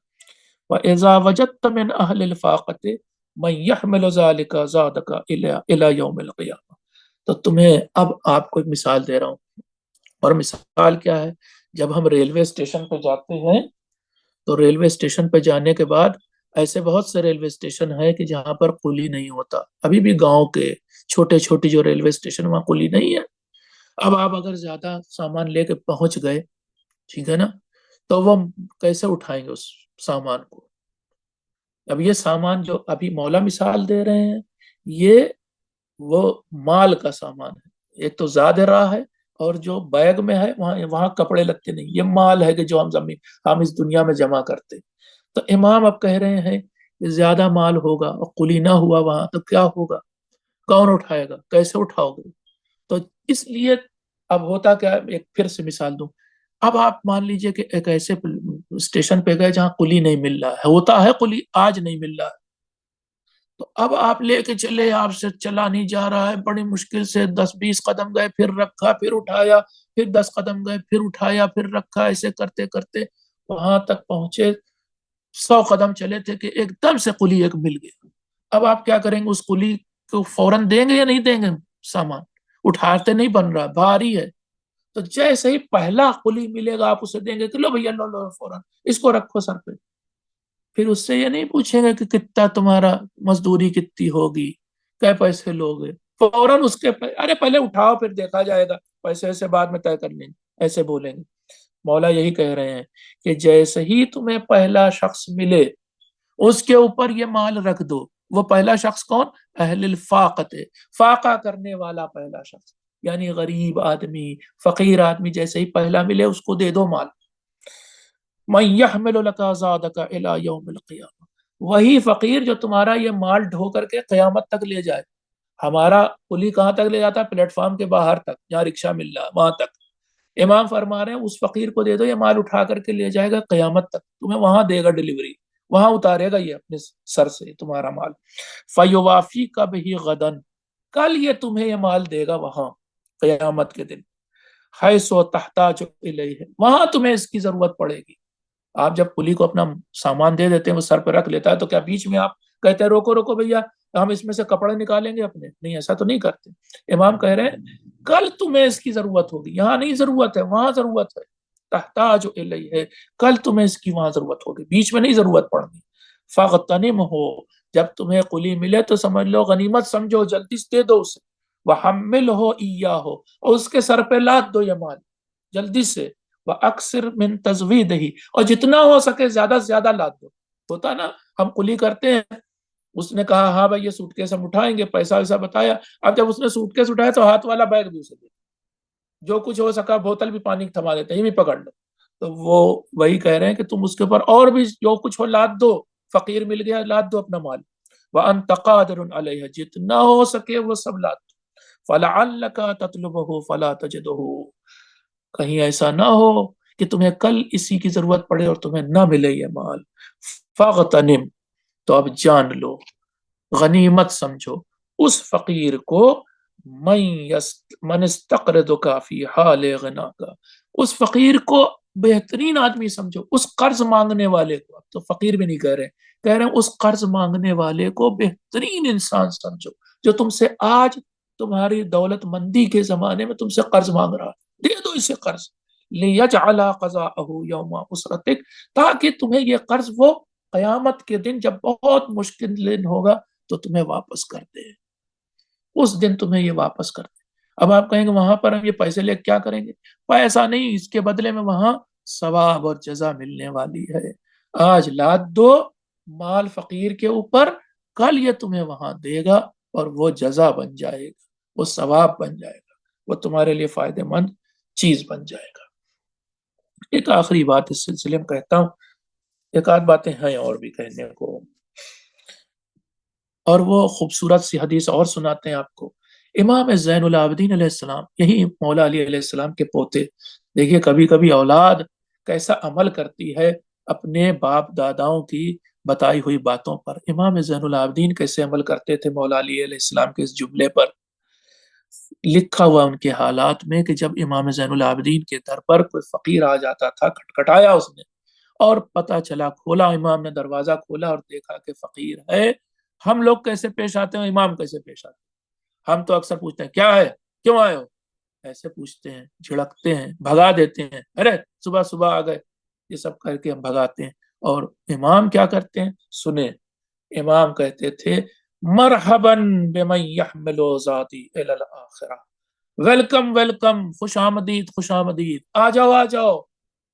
وَإِذَا وَجَدْتَ مِنْ أَهْلِ الْفَاقَةِ مَنْ يَحْمِلُ ذَلِكَ زَادَكَ إِلَى يَوْمِ الْقِيَامَةِ، تو تمہیں اب آپ کو ایک مثال دے رہا ہوں، اور مثال کیا ہے؟ جب ہم ریلوے اسٹیشن پہ جاتے ہیں تو ریلوے اسٹیشن پہ جانے کے بعد ایسے بہت سے ریلوے اسٹیشن ہے کہ جہاں پر قلی نہیں ہوتا، ابھی بھی گاؤں کے چھوٹے چھوٹے جو ریلوے اسٹیشن وہاں قلی نہیں ہے۔ اب آپ اگر زیادہ سامان لے کے پہنچ گئے، ٹھیک ہے نا، تو وہ کیسے اٹھائیں گے اس سامان کو؟ اب یہ سامان جو ابھی مولا مثال دے رہے ہیں، یہ وہ مال کا سامان ہے، ایک تو زیادہ راہ ہے، اور جو بیگ میں ہے وہاں وہاں کپڑے لگتے نہیں، یہ مال ہے کہ جو ہم اس دنیا میں جمع کرتے۔ تو امام اب کہہ رہے ہیں کہ زیادہ مال ہوگا اور قلی نہ ہوا وہاں تو کیا ہوگا؟ کون اٹھائے گا؟ کیسے اٹھاؤ گے؟ تو اس لیے اب ہوتا کیا، ایک پھر سے مثال دوں، اب آپ مان لیجئے کہ ایک ایسے اسٹیشن پہ گئے جہاں قلی نہیں مل رہا ہے، ہوتا ہے قلی، آج نہیں مل رہا ہے، تو اب آپ لے کے چلے، آپ سے چلا نہیں جا رہا ہے، بڑی مشکل سے 10-20 قدم گئے، پھر رکھا، پھر اٹھایا، پھر 10 قدم گئے، پھر اٹھایا، پھر رکھا، ایسے کرتے کرتے وہاں تک پہنچے، 100 قدم چلے تھے کہ ایک دم سے قلی ایک مل گیا۔ اب آپ کیا کریں گے؟ اس قلی کو فوراً دیں گے یا نہیں دیں گے؟ سامان اٹھاتے نہیں بن رہا، بھاری ہے، تو جیسے ہی پہلا قلی ملے گا آپ اسے دیں گے کہ لو بھیا، لو لو فوراً اس کو رکھو سر پہ۔ پھر اس سے یہ نہیں پوچھیں گے کہ کتنا تمہارا مزدوری کتنی ہوگی، کیا پیسے لوگے، فوراً اس کے ارے پہلے اٹھاؤ پھر دیکھا جائے گا، پیسے ایسے بعد میں طے کر لیں گے، ایسے بولیں گے۔ مولا یہی کہہ رہے ہیں کہ جیسے ہی تمہیں پہلا شخص ملے اس کے اوپر یہ مال رکھ دو۔ وہ پہلا شخص کون؟ اہل الفاقت، فاقہ کرنے والا پہلا شخص، یعنی غریب آدمی، فقیر آدمی، جیسے ہی پہلا ملے اس کو دے دو مال۔ من يحمل لك زادك الى يوم القیامہ، وہی فقیر جو تمہارا یہ مال ڈھو کر کے قیامت تک لے جائے۔ ہمارا قلی کہاں تک لے جاتا ہے؟ پلیٹ فارم کے باہر تک، جہاں رکشہ مل رہا ہے وہاں تک۔ امام فرما رہے ہیں اس فقیر کو دے دو، یہ مال اٹھا کر کے لے جائے گا قیامت تک، تمہیں وہاں دے گا ڈیلیوری، وہاں اتارے گا یہ اپنے سر سے تمہارا مال۔ فَيُوَافِيكَ بِهِ غَدًا، کل یہ تمہیں یہ مال دے گا وہاں قیامت کے دن۔ حَيْثُ تَحْتَاجُ إِلَيْهِ، وہاں تمہیں اس کی ضرورت پڑے گی۔ آپ جب قلی کو اپنا سامان دے دیتے ہیں، وہ سر پہ رکھ لیتا ہے، تو کیا بیچ میں آپ کہتے ہیں روکو روکو بھیا، ہم اس میں سے کپڑے نکالیں گے اپنے؟ نہیں، ایسا تو نہیں کرتے۔ امام کہہ رہے ہیں کل تمہیں اس کی ضرورت ہوگی، یہاں نہیں ضرورت ہے، وہاں ضرورت ہے۔ تحتاج الیہ، کل تمہیں اس کی وہاں ضرورت ہوگی، بیچ میں نہیں ضرورت پڑنی۔ فاغتنم ہو، جب تمہیں قلی ملے تو سمجھ لو غنیمت سمجھو، جلدی سے دے دو اسے۔ وحمل ہو ایاہ، اور اس کے سر پہ لاد دو یہ مال جلدی سے۔ وَأَكْثِرْ مِن تَزْوِيدِهِ، اور جتنا ہو سکے زیادہ سے زیادہ لاد دو۔ ہوتا نا، ہم قلی کرتے ہیں، اس نے کہا ہاں بھائی یہ سوٹ کیس ہم اٹھائیں گے، پیسہ ویسا بتایا، اب جب اس نے سوٹ کیس اٹھایا تو ہاتھ والا بیگ بھی اسے دے، جو کچھ ہو سکا بوتل بھی پانی کی تھما دیتے ہیں، یہ بھی پکڑ لو۔ تو وہ وہی کہہ رہے ہیں کہ تم اس کے اوپر اور بھی جو کچھ ہو لاد دو، فقیر مل گیا لاد دو اپنا مال۔ وَأَنْتَ قَادِرٌ عَلَيْهِ، جتنا ہو سکے وہ سب لاد دو۔ فَلَعَلَّكَ تَطْلُبُهُ فَلَا تَجِدُهُ، کہیں ایسا نہ ہو کہ تمہیں کل اسی کی ضرورت پڑے اور تمہیں نہ ملے یہ مال۔ فَاغْتَنِمْ، تو اب جان لو، غنیمت سمجھو اس فقیر کو، من استقرضک فی حال غناک، اس فقیر کو بہترین آدمی سمجھو، اس قرض مانگنے والے کو، اب تو فقیر بھی نہیں کہہ رہے ہیں اس قرض مانگنے والے کو بہترین انسان سمجھو، جو تم سے آج تمہاری دولت مندی کے زمانے میں تم سے قرض مانگ رہا، دے دو اسے قرض۔ لِيَجْعَلَ قَضَاءَهُ يَوْمَ عُسْرَتِكَ، تاکہ تمہیں یہ قرض وہ قیامت کے دن جب بہت مشکل دن ہوگا تو تمہیں واپس کر دے، اس دن تمہیں یہ واپس کر دے۔ اب آپ کہیں گے وہاں پر ہم یہ پیسے لے کیا کریں گے؟ پیسہ نہیں، اس کے بدلے میں وہاں ثواب اور جزا ملنے والی ہے۔ آج لاد دو مال فقیر کے اوپر، کل یہ تمہیں وہاں دے گا اور وہ جزا بن جائے گا، وہ ثواب بن جائے گا، وہ تمہارے لیے فائدہ مند چیز بن جائے گا۔ ایک آخری بات اس سلسلے میں کہتا ہوں، ایک آدھ باتیں ہیں اور بھی کہنے کو، اور وہ خوبصورت سی حدیث اور سناتے ہیں آپ کو۔ امام زین العابدین علیہ السلام، یہی مولا علی علیہ السلام کے پوتے، دیکھیے کبھی کبھی اولاد کیسا عمل کرتی ہے اپنے باپ داداؤں کی بتائی ہوئی باتوں پر۔ امام زین العابدین کیسے عمل کرتے تھے مولا علی علیہ السلام کے اس جملے پر، لکھا ہوا ان کے حالات میں کہ جب امام زین العابدین کے در پر کوئی فقیر آ جاتا تھا، کھٹکھٹایا اس نے اور پتہ چلا، کھولا، امام نے دروازہ کھولا اور دیکھا کہ فقیر ہے، ہم لوگ کیسے پیش آتے ہیں، امام کیسے پیش آتے ہیں؟ ہم تو اکثر پوچھتے ہیں کیا ہے، کیوں آئے ہو، ایسے پوچھتے ہیں، جھڑکتے ہیں، بھگا دیتے ہیں، ارے صبح صبح آ گئے، یہ سب کر کے ہم بھگاتے ہیں۔ اور امام کیا کرتے ہیں سنیں، امام کہتے تھے مرحبن بمن یحمل ذاتی الی الاخرہ، ویلکم ویلکم، خوش آمدید خوش آمدید، آ جاؤ آ جاؤ،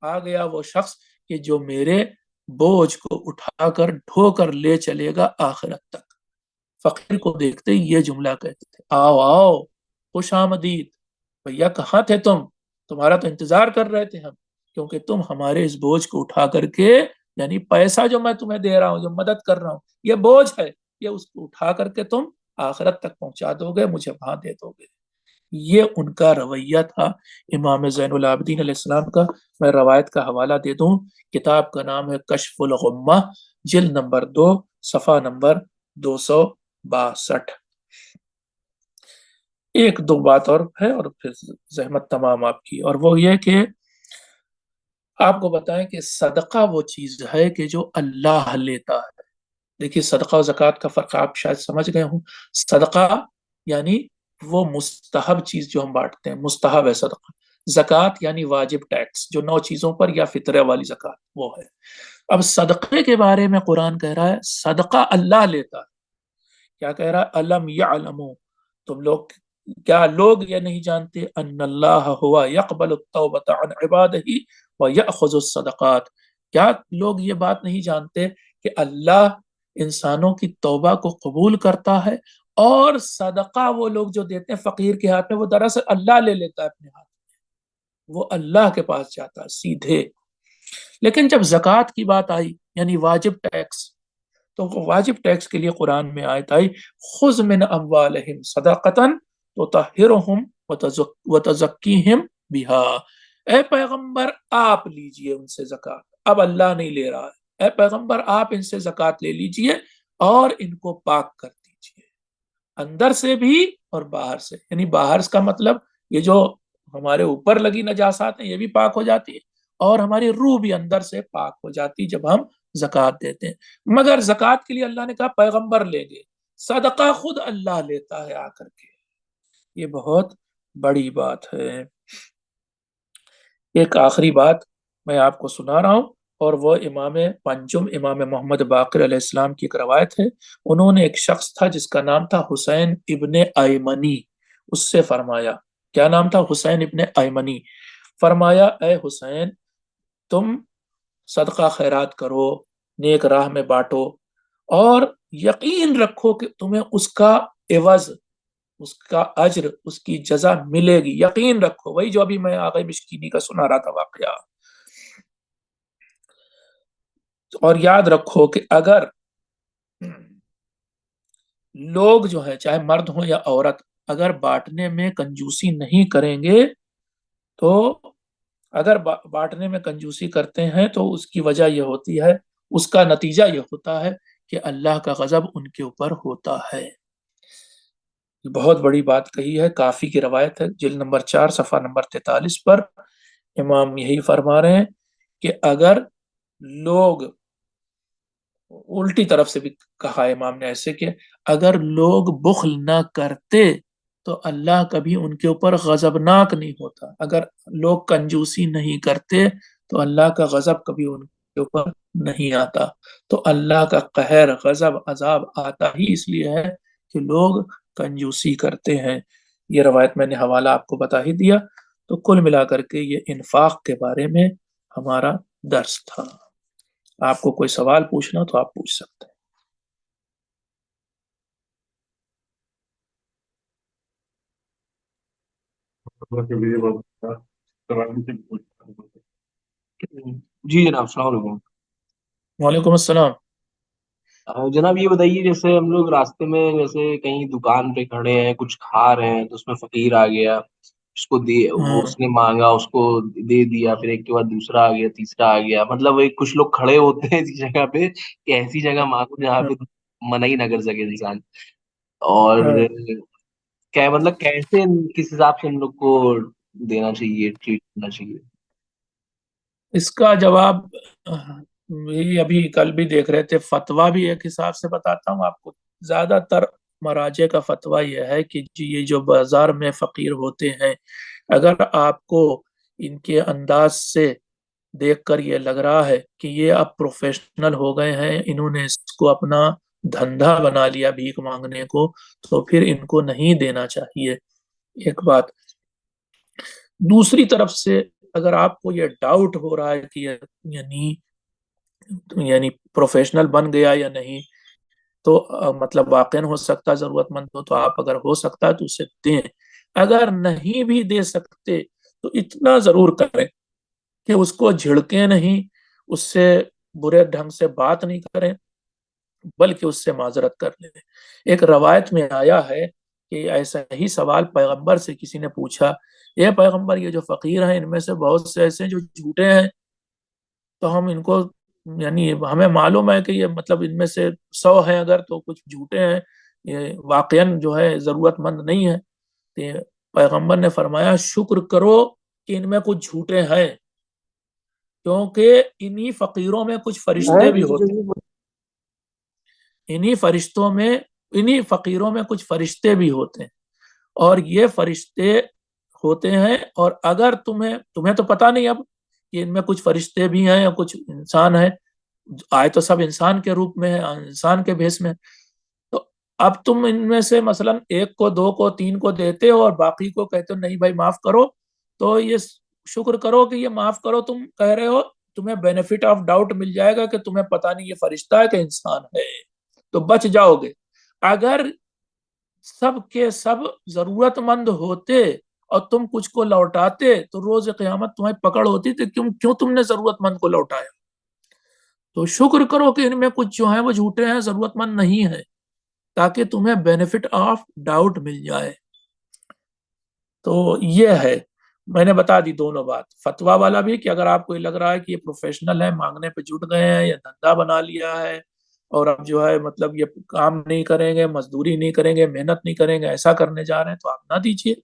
آ گیا وہ شخص کہ جو میرے بوجھ کو اٹھا کر ڈھو کر لے چلے گا آخرت تک۔ فقیر کو دیکھتے ہی یہ جملہ کہتے تھے آؤ آؤ خوش آمدید، بھیا کہاں تھے تم، تمہارا تو انتظار کر رہے تھے ہم، کیونکہ تم ہمارے اس بوجھ کو اٹھا کر کے، یعنی پیسہ جو میں تمہیں دے رہا ہوں، جو مدد کر رہا ہوں، یہ بوجھ ہے، یہ اس کو اٹھا کر کے تم آخرت تک پہنچا دو گے، مجھے وہاں دے دو گے۔ یہ ان کا رویہ تھا امام زین العابدین علیہ السلام کا۔ میں روایت کا حوالہ دے دوں، کتاب کا نام ہے کشف الغمہ، جلد نمبر 2، صفحہ نمبر 262۔ ایک دو بات اور ہے اور پھر زحمت تمام آپ کی، اور وہ یہ کہ آپ کو بتائیں کہ صدقہ وہ چیز ہے کہ جو اللہ لیتا ہے۔ دیکھیے صدقہ و زکوٰۃ کا فرق آپ شاید سمجھ گئے ہوں۔ صدقہ یعنی وہ مستحب چیز جو ہم بانٹتے ہیں، مستحب ہے صدقہ۔ زکوٰۃ یعنی واجب ٹیکس، جو 9 چیزوں پر یا فطرے والی زکوٰۃ وہ ہے۔ اب صدقے کے بارے میں قرآن کہہ رہا ہے صدقہ اللہ لیتا ہے۔ کیا کہہ رہا ہے؟ الم یعلموا، تم لوگ کیا لوگ یہ نہیں جانتے ان اللہ ہوا یقبل التوبۃ عن عبادہ ویأخذ الصدقات، کیا لوگ یہ بات نہیں جانتے کہ اللہ انسانوں کی توبہ کو قبول کرتا ہے، اور صدقہ وہ لوگ جو دیتے ہیں فقیر کے ہاتھ میں، وہ دراصل اللہ لے لیتا ہے اپنے ہاتھ میں، وہ اللہ کے پاس جاتا ہے سیدھے۔ لیکن جب زکوٰۃ کی بات آئی یعنی واجب ٹیکس، تو واجب ٹیکس کے لیے قرآن میں آیت آئی خذ من اموالہم صدقۃ تطہرہم وتزکیہم بہا، اے پیغمبر آپ لیجئے ان سے زکوٰۃ، اب اللہ نہیں لے رہا ہے، اے پیغمبر آپ ان سے زکوٰۃ لے لیجئے اور ان کو پاک کر دیجئے، اندر سے بھی اور باہر سے، یعنی باہر کا مطلب یہ جو ہمارے اوپر لگی نجاسات ہیں یہ بھی پاک ہو جاتی ہے، اور ہماری روح بھی اندر سے پاک ہو جاتی جب ہم زکوٰۃ دیتے ہیں۔ مگر زکوٰۃ کے لیے اللہ نے کہا پیغمبر لیں گے، صدقہ خود اللہ لیتا ہے آ کر کے، یہ بہت بڑی بات ہے۔ ایک آخری بات میں آپ کو سنا رہا ہوں، اور وہ امام پنجم امام محمد باقر علیہ السلام کی ایک روایت ہے۔ انہوں نے ایک شخص تھا جس کا نام تھا حسین ابن ایمنی، اس سے فرمایا، کیا نام تھا؟ حسین ابن ایمنی۔ فرمایا اے حسین تم صدقہ خیرات کرو، نیک راہ میں بانٹو، اور یقین رکھو کہ تمہیں اس کا عوض، اس کا اجر، اس کی جزا ملے گی، یقین رکھو۔ وہی جو ابھی میں آغا مشکینی کا سنا رہا تھا واقعہ۔ اور یاد رکھو کہ اگر لوگ جو ہے چاہے مرد ہوں یا عورت، اگر بانٹنے میں کنجوسی نہیں کریں گے تو، اگر بانٹنے میں کنجوسی کرتے ہیں تو اس کی وجہ یہ ہوتی ہے، اس کا نتیجہ یہ ہوتا ہے کہ اللہ کا غضب ان کے اوپر ہوتا ہے۔ بہت بڑی بات کہی ہے، کافی کی روایت ہے، جلد نمبر 4 صفحہ نمبر 43 پر امام یہی فرما رہے ہیں کہ اگر لوگ، الٹی طرف سے بھی کہا امام نے ایسے کہ اگر لوگ بخل نہ کرتے تو اللہ کبھی ان کے اوپر غضبناک نہیں ہوتا، اگر لوگ کنجوسی نہیں کرتے تو اللہ کا غضب کبھی ان کے اوپر نہیں آتا۔ تو اللہ کا قہر، غضب، عذاب آتا ہی اس لیے ہے کہ لوگ کنجوسی کرتے ہیں۔ یہ روایت میں نے حوالہ آپ کو بتا ہی دیا۔ تو کل ملا کر کے یہ انفاق کے بارے میں ہمارا درس تھا۔ آپ کو کوئی سوال پوچھنا تو آپ پوچھ سکتے ہیں۔ جی جناب، السلام علیکم۔ وعلیکم السلام۔ جناب یہ بتائیے، جیسے ہم لوگ راستے میں جیسے کہیں دکان پہ کھڑے ہیں، کچھ کھا رہے ہیں، تو اس میں فقیر آ گیا، اس کو دے، وہ ہاں اس نے مانگا، اس کو دے دیا، پھر ایک کے بعد دوسرا آ گیا، تیسرا آ گیا، مطلب ایک کچھ لوگ کھڑے ہوتے ہیں ایسی جگہ پہ کہ ایسی جگہ مانگو جہاں ہاں پہ منع ہی نہ کر سکے انسان، اور ہاں۔ کیا مطلب کیسے، کس حساب سے ہم لوگ کو دینا چاہیے، ٹریٹ کرنا چاہیے؟ اس کا جواب بھی ابھی کل بھی دیکھ رہے تھے، فتویٰ بھی ایک حساب سے بتاتا ہوں آپ کو۔ زیادہ تر مراجع کا فتویٰ یہ ہے کہ جی یہ جو بازار میں فقیر ہوتے ہیں، اگر آپ کو ان کے انداز سے دیکھ کر یہ لگ رہا ہے کہ یہ اب پروفیشنل ہو گئے ہیں، انہوں نے اس کو اپنا دھندا بنا لیا بھیک مانگنے کو، تو پھر ان کو نہیں دینا چاہیے، ایک بات۔ دوسری طرف سے اگر آپ کو یہ ڈاؤٹ ہو رہا ہے کہ یعنی یعنی پروفیشنل بن گیا یا نہیں، تو مطلب واقعا ہو سکتا ہے ضرورت مند ہو، تو آپ اگر ہو سکتا ہے تو اسے دیں، اگر نہیں بھی دے سکتے تو اتنا ضرور کریں کہ اس کو جھڑکیں نہیں، اس سے برے ڈھنگ سے بات نہیں کریں، بلکہ اس سے معذرت کر لیں۔ ایک روایت میں آیا ہے کہ ایسا ہی سوال پیغمبر سے کسی نے پوچھا، یہ پیغمبر یہ جو فقیر ہیں ان میں سے بہت سے ایسے ہیں جو جھوٹے ہیں، تو ہم ان کو یعنی ہمیں معلوم ہے کہ یہ مطلب ان میں سے 100 ہیں اگر تو کچھ جھوٹے ہیں، یہ واقعاً جو ہے ضرورت مند نہیں ہے۔ تو پیغمبر نے فرمایا شکر کرو کہ ان میں کچھ جھوٹے ہیں، کیونکہ انہی فقیروں میں کچھ فرشتے بھی ہوتے ہیں، انہی فقیروں میں کچھ فرشتے بھی ہوتے ہیں، اور یہ فرشتے ہوتے ہیں، اور اگر تمہیں تو پتہ نہیں اب کہ ان میں کچھ فرشتے بھی ہیں یا کچھ انسان ہیں، آئے تو سب انسان کے روپ میں ہے، انسان کے بھیس میں، تو اب تم ان میں سے مثلا 1 کو 2 کو 3 کو دیتے ہو اور باقی کو کہتے ہو نہیں بھائی معاف کرو، تو یہ شکر کرو کہ یہ معاف کرو تم کہہ رہے ہو، تمہیں بینیفٹ آف ڈاؤٹ مل جائے گا کہ تمہیں پتہ نہیں یہ فرشتہ ہے کہ انسان ہے، تو بچ جاؤ گے۔ اگر سب کے سب ضرورت مند ہوتے اور تم کچھ کو لوٹاتے تو روز قیامت تمہیں پکڑ ہوتی، تو کیوں تم نے ضرورت مند کو لوٹایا؟ تو شکر کرو کہ ان میں کچھ جو ہیں وہ جھوٹے ہیں، ضرورت مند نہیں ہے، تاکہ تمہیں بینیفٹ آف ڈاؤٹ مل جائے۔ تو یہ ہے، میں نے بتا دی دونوں بات، فتویٰ والا بھی کہ اگر آپ کو لگ رہا ہے کہ یہ پروفیشنل ہے، مانگنے پہ جٹ گئے ہیں یا دھندا بنا لیا ہے اور اب جو ہے مطلب یہ کام نہیں کریں گے، مزدوری نہیں کریں گے، محنت نہیں کریں گے، ایسا کرنے جا رہے ہیں، تو آپ نہ دیجیے۔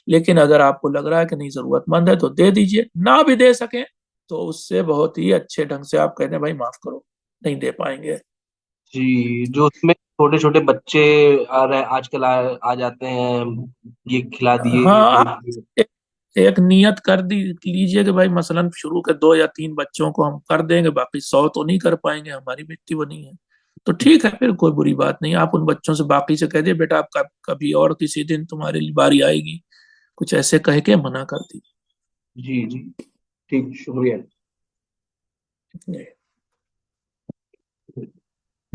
لیکن اگر آپ کو لگ رہا ہے کہ نہیں ضرورت مند ہے تو دے دیجیے، نہ بھی دے سکیں تو اس سے بہت ہی اچھے ڈھنگ سے آپ کہتے ہیں بھائی معاف کرو، نہیں دے پائیں گے۔ جی، جو اس میں چھوٹے چھوٹے بچے آج کل آ جاتے ہیں، یہ کھلا دیے یہ ہاں، دے آپ دیے۔ ایک نیت کر لیجئے کہ بھائی مثلا شروع کے 2 یا 3 بچوں کو ہم کر دیں گے، باقی 100 تو نہیں کر پائیں گے، ہماری بھی اتنی وہ نہیں ہے، تو ٹھیک ہے، پھر کوئی بری بات نہیں، آپ ان بچوں سے باقی سے کہہ دیں بیٹا آپ کبھی اور کسی دن تمہاری باری آئے گی، کچھ ایسے کہہ کے منع کر جی جی، ٹھیک، شکریہ۔ دیجیے۔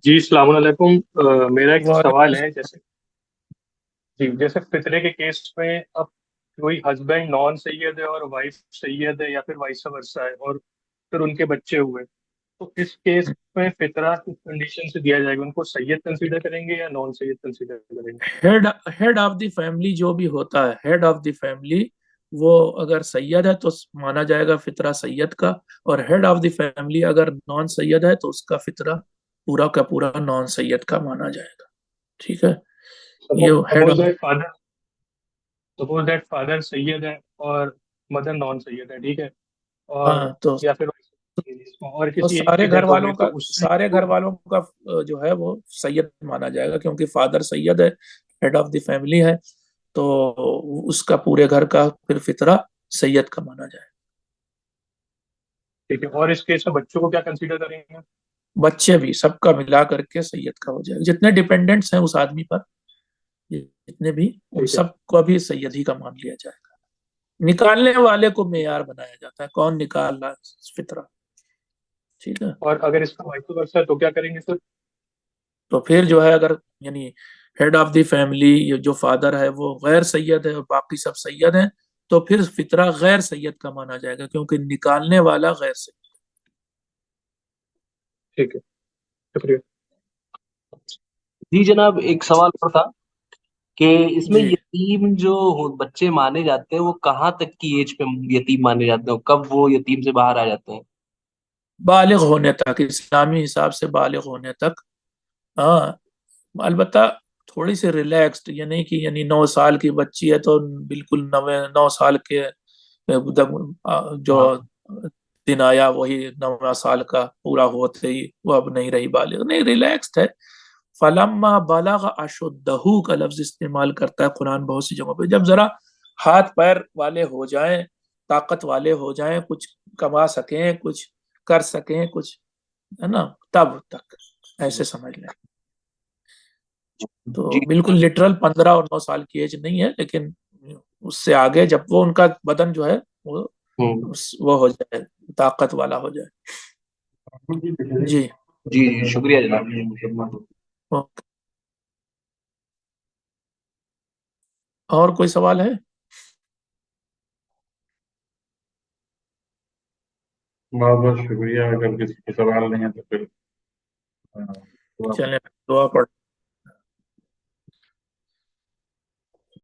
جی السلام علیکم، میرا ایک سوال وعلیکم ہے، جیسے فطرے کے کیس میں اب کوئی ہسبینڈ نان سید ہے اور وائف سید ہے، یا پھر وائس ورثہ ہے، اور پھر ان کے بچے ہوئے، تو اس کیس میں فطرہ کس کنڈیشن سے دیا جائے گا؟ ان کو سید کنسیڈر کریں گے یا نان سید کنسیڈر کریں گے؟ ہیڈ آف دی فیملی جو بھی ہوتا ہے، ہیڈ آف دی فیملی وہ اگر سید ہے تو مانا جائے گا فطرہ سید کا، اور ہیڈ آف دی فیملی اگر نان سید ہے تو اس کا فطرہ پورا کا پورا نان سید کا مانا جائے گا، ٹھیک ہے؟ یہ head suppose of, that father said ہے اور مدر نان سید ہے، ٹھیک ہے، اور ہاں تو یا پھر اور کسی ایک کی سارے گھر ڈیتھ ہو والوں گئی کا تو اس میں سارے گھر والوں کا جو ہے وہ سید مانا جائے گا، کیونکہ فادر سید ہے، ہیڈ آف دی فیملی ہے، تو اس کا پورے گھر کا پھر فطرہ سید کا مانا جائے گا۔ ٹھیک ہے، اور اس کیس میں بچوں کو کیا کنسیڈر کریں گے؟ بچے بھی سب کا ملا کر کے سید کا ہو جائے گا، جتنے ڈیپینڈنٹس ہیں اس آدمی پر، جتنے بھی، ان ٹھیک ہے، سب کو بھی سید ہی کا مان لیا جائے گا۔ نکالنے والے کو معیار بنایا جاتا ہے، کون نکال رہا ہے فطرہ، ٹھیک ہے؟ اور اگر اس کا وائس ورثہ ہے تو کیا کریں گے سر؟ تو پھر جو ہے اگر یعنی ہیڈ آف دی فیملی جو فادر ہے وہ غیر سید ہے اور باقی سب سید ہیں، تو پھر فطرہ غیر سید کا مانا جائے گا، کیونکہ نکالنے والا غیر سید۔ ٹھیک ہے، شکریہ۔ جی جناب، ایک سوال اور تھا کہ اس میں جی، یتیم جو بچے مانے جاتے ہیں وہ کہاں تک کی ایج پہ یتیم مانے جاتے ہیں، کب وہ یتیم سے باہر آ جاتے ہیں؟ بالغ ہونے تک، اسلامی حساب سے بالغ ہونے تک، ہاں، البتہ تھوڑی سی ریلیکسڈ، یہ نہیں کہ یعنی 9 سال کی بچی ہے تو بالکل 9 سال کے جو ہاں دن آیا وہی 9 سال کا پورا ہوتے ہی وہ اب نہیں رہی بالغ، نہیں، ریلیکسڈ ہے۔ فلما بلغ اشدہ کا لفظ استعمال کرتا ہے قرآن بہت سی جگہوں پہ، جب ذرا ہاتھ پیر والے ہو جائیں طاقت والے ہو جائیں, کچھ کما سکیں, کچھ کر سکیں, کچھ, ہے نا, تب تک ایسے سمجھ لیں. تو جی بالکل لٹرل 15 اور 9 سال کی ایج نہیں ہے, لیکن اس سے آگے جب وہ ان کا بدن جو ہے وہ ہو جائے, طاقت والا ہو جائے. جی جی جی شکریہ جناب. اوکے. اور کوئی سوال ہے؟ بہت بہت شکریہ. اگر کسی کو سوال نہیں ہے تو پھر چلیں دعا پڑھ